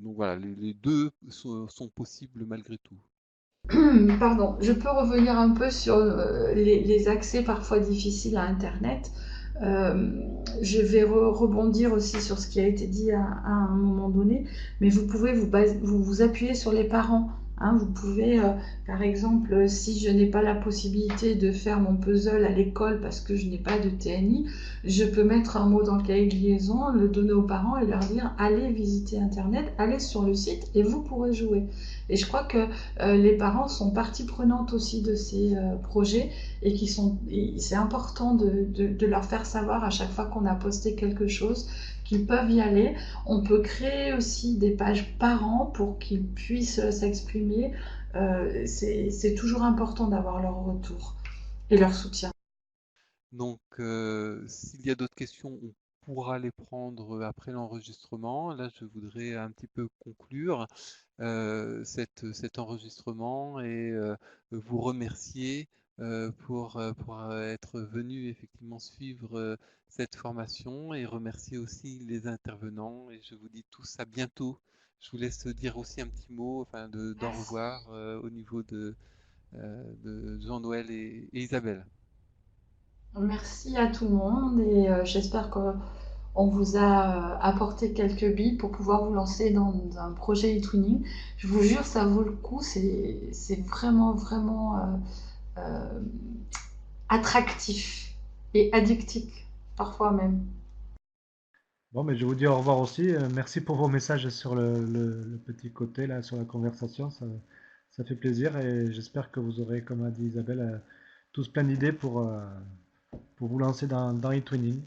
voilà, les deux sont possibles malgré tout. Pardon, je peux revenir un peu sur les accès parfois difficiles à Internet. Euh, je vais rebondir aussi sur ce qui a été dit à un moment donné, mais vous pouvez vous appuyer sur les parents. Hein. Vous pouvez, par exemple, si je n'ai pas la possibilité de faire mon puzzle à l'école parce que je n'ai pas de TNI, je peux mettre un mot dans le cahier de liaison, le donner aux parents et leur dire allez visiter Internet, allez sur le site et vous pourrez jouer. Et je crois que les parents sont partie prenante aussi de ces projets et c'est important de leur faire savoir à chaque fois qu'on a posté quelque chose qu'ils peuvent y aller. On peut créer aussi des pages parents pour qu'ils puissent s'exprimer. C'est toujours important d'avoir leur retour et leur soutien. Donc, s'il y a d'autres questions, on pourra les prendre après l'enregistrement. Là, je voudrais un petit peu conclure cet enregistrement et vous remercier pour être venu effectivement suivre cette formation et remercier aussi les intervenants. Et je vous dis tous à bientôt. Je vous laisse dire aussi un petit mot, enfin d'au revoir au niveau de Jean-Noël et Isabelle. Merci à tout le monde et j'espère qu'on vous a apporté quelques billes pour pouvoir vous lancer dans un projet e-twinning. Je vous jure, ça vaut le coup, c'est vraiment, vraiment euh, attractif et addictif, parfois même. Bon, mais je vous dis au revoir aussi. Merci pour vos messages sur le petit côté, là, sur la conversation. Ça fait plaisir et j'espère que vous aurez, comme a dit Isabelle, tous plein d'idées pour vous lancer dans eTwinning.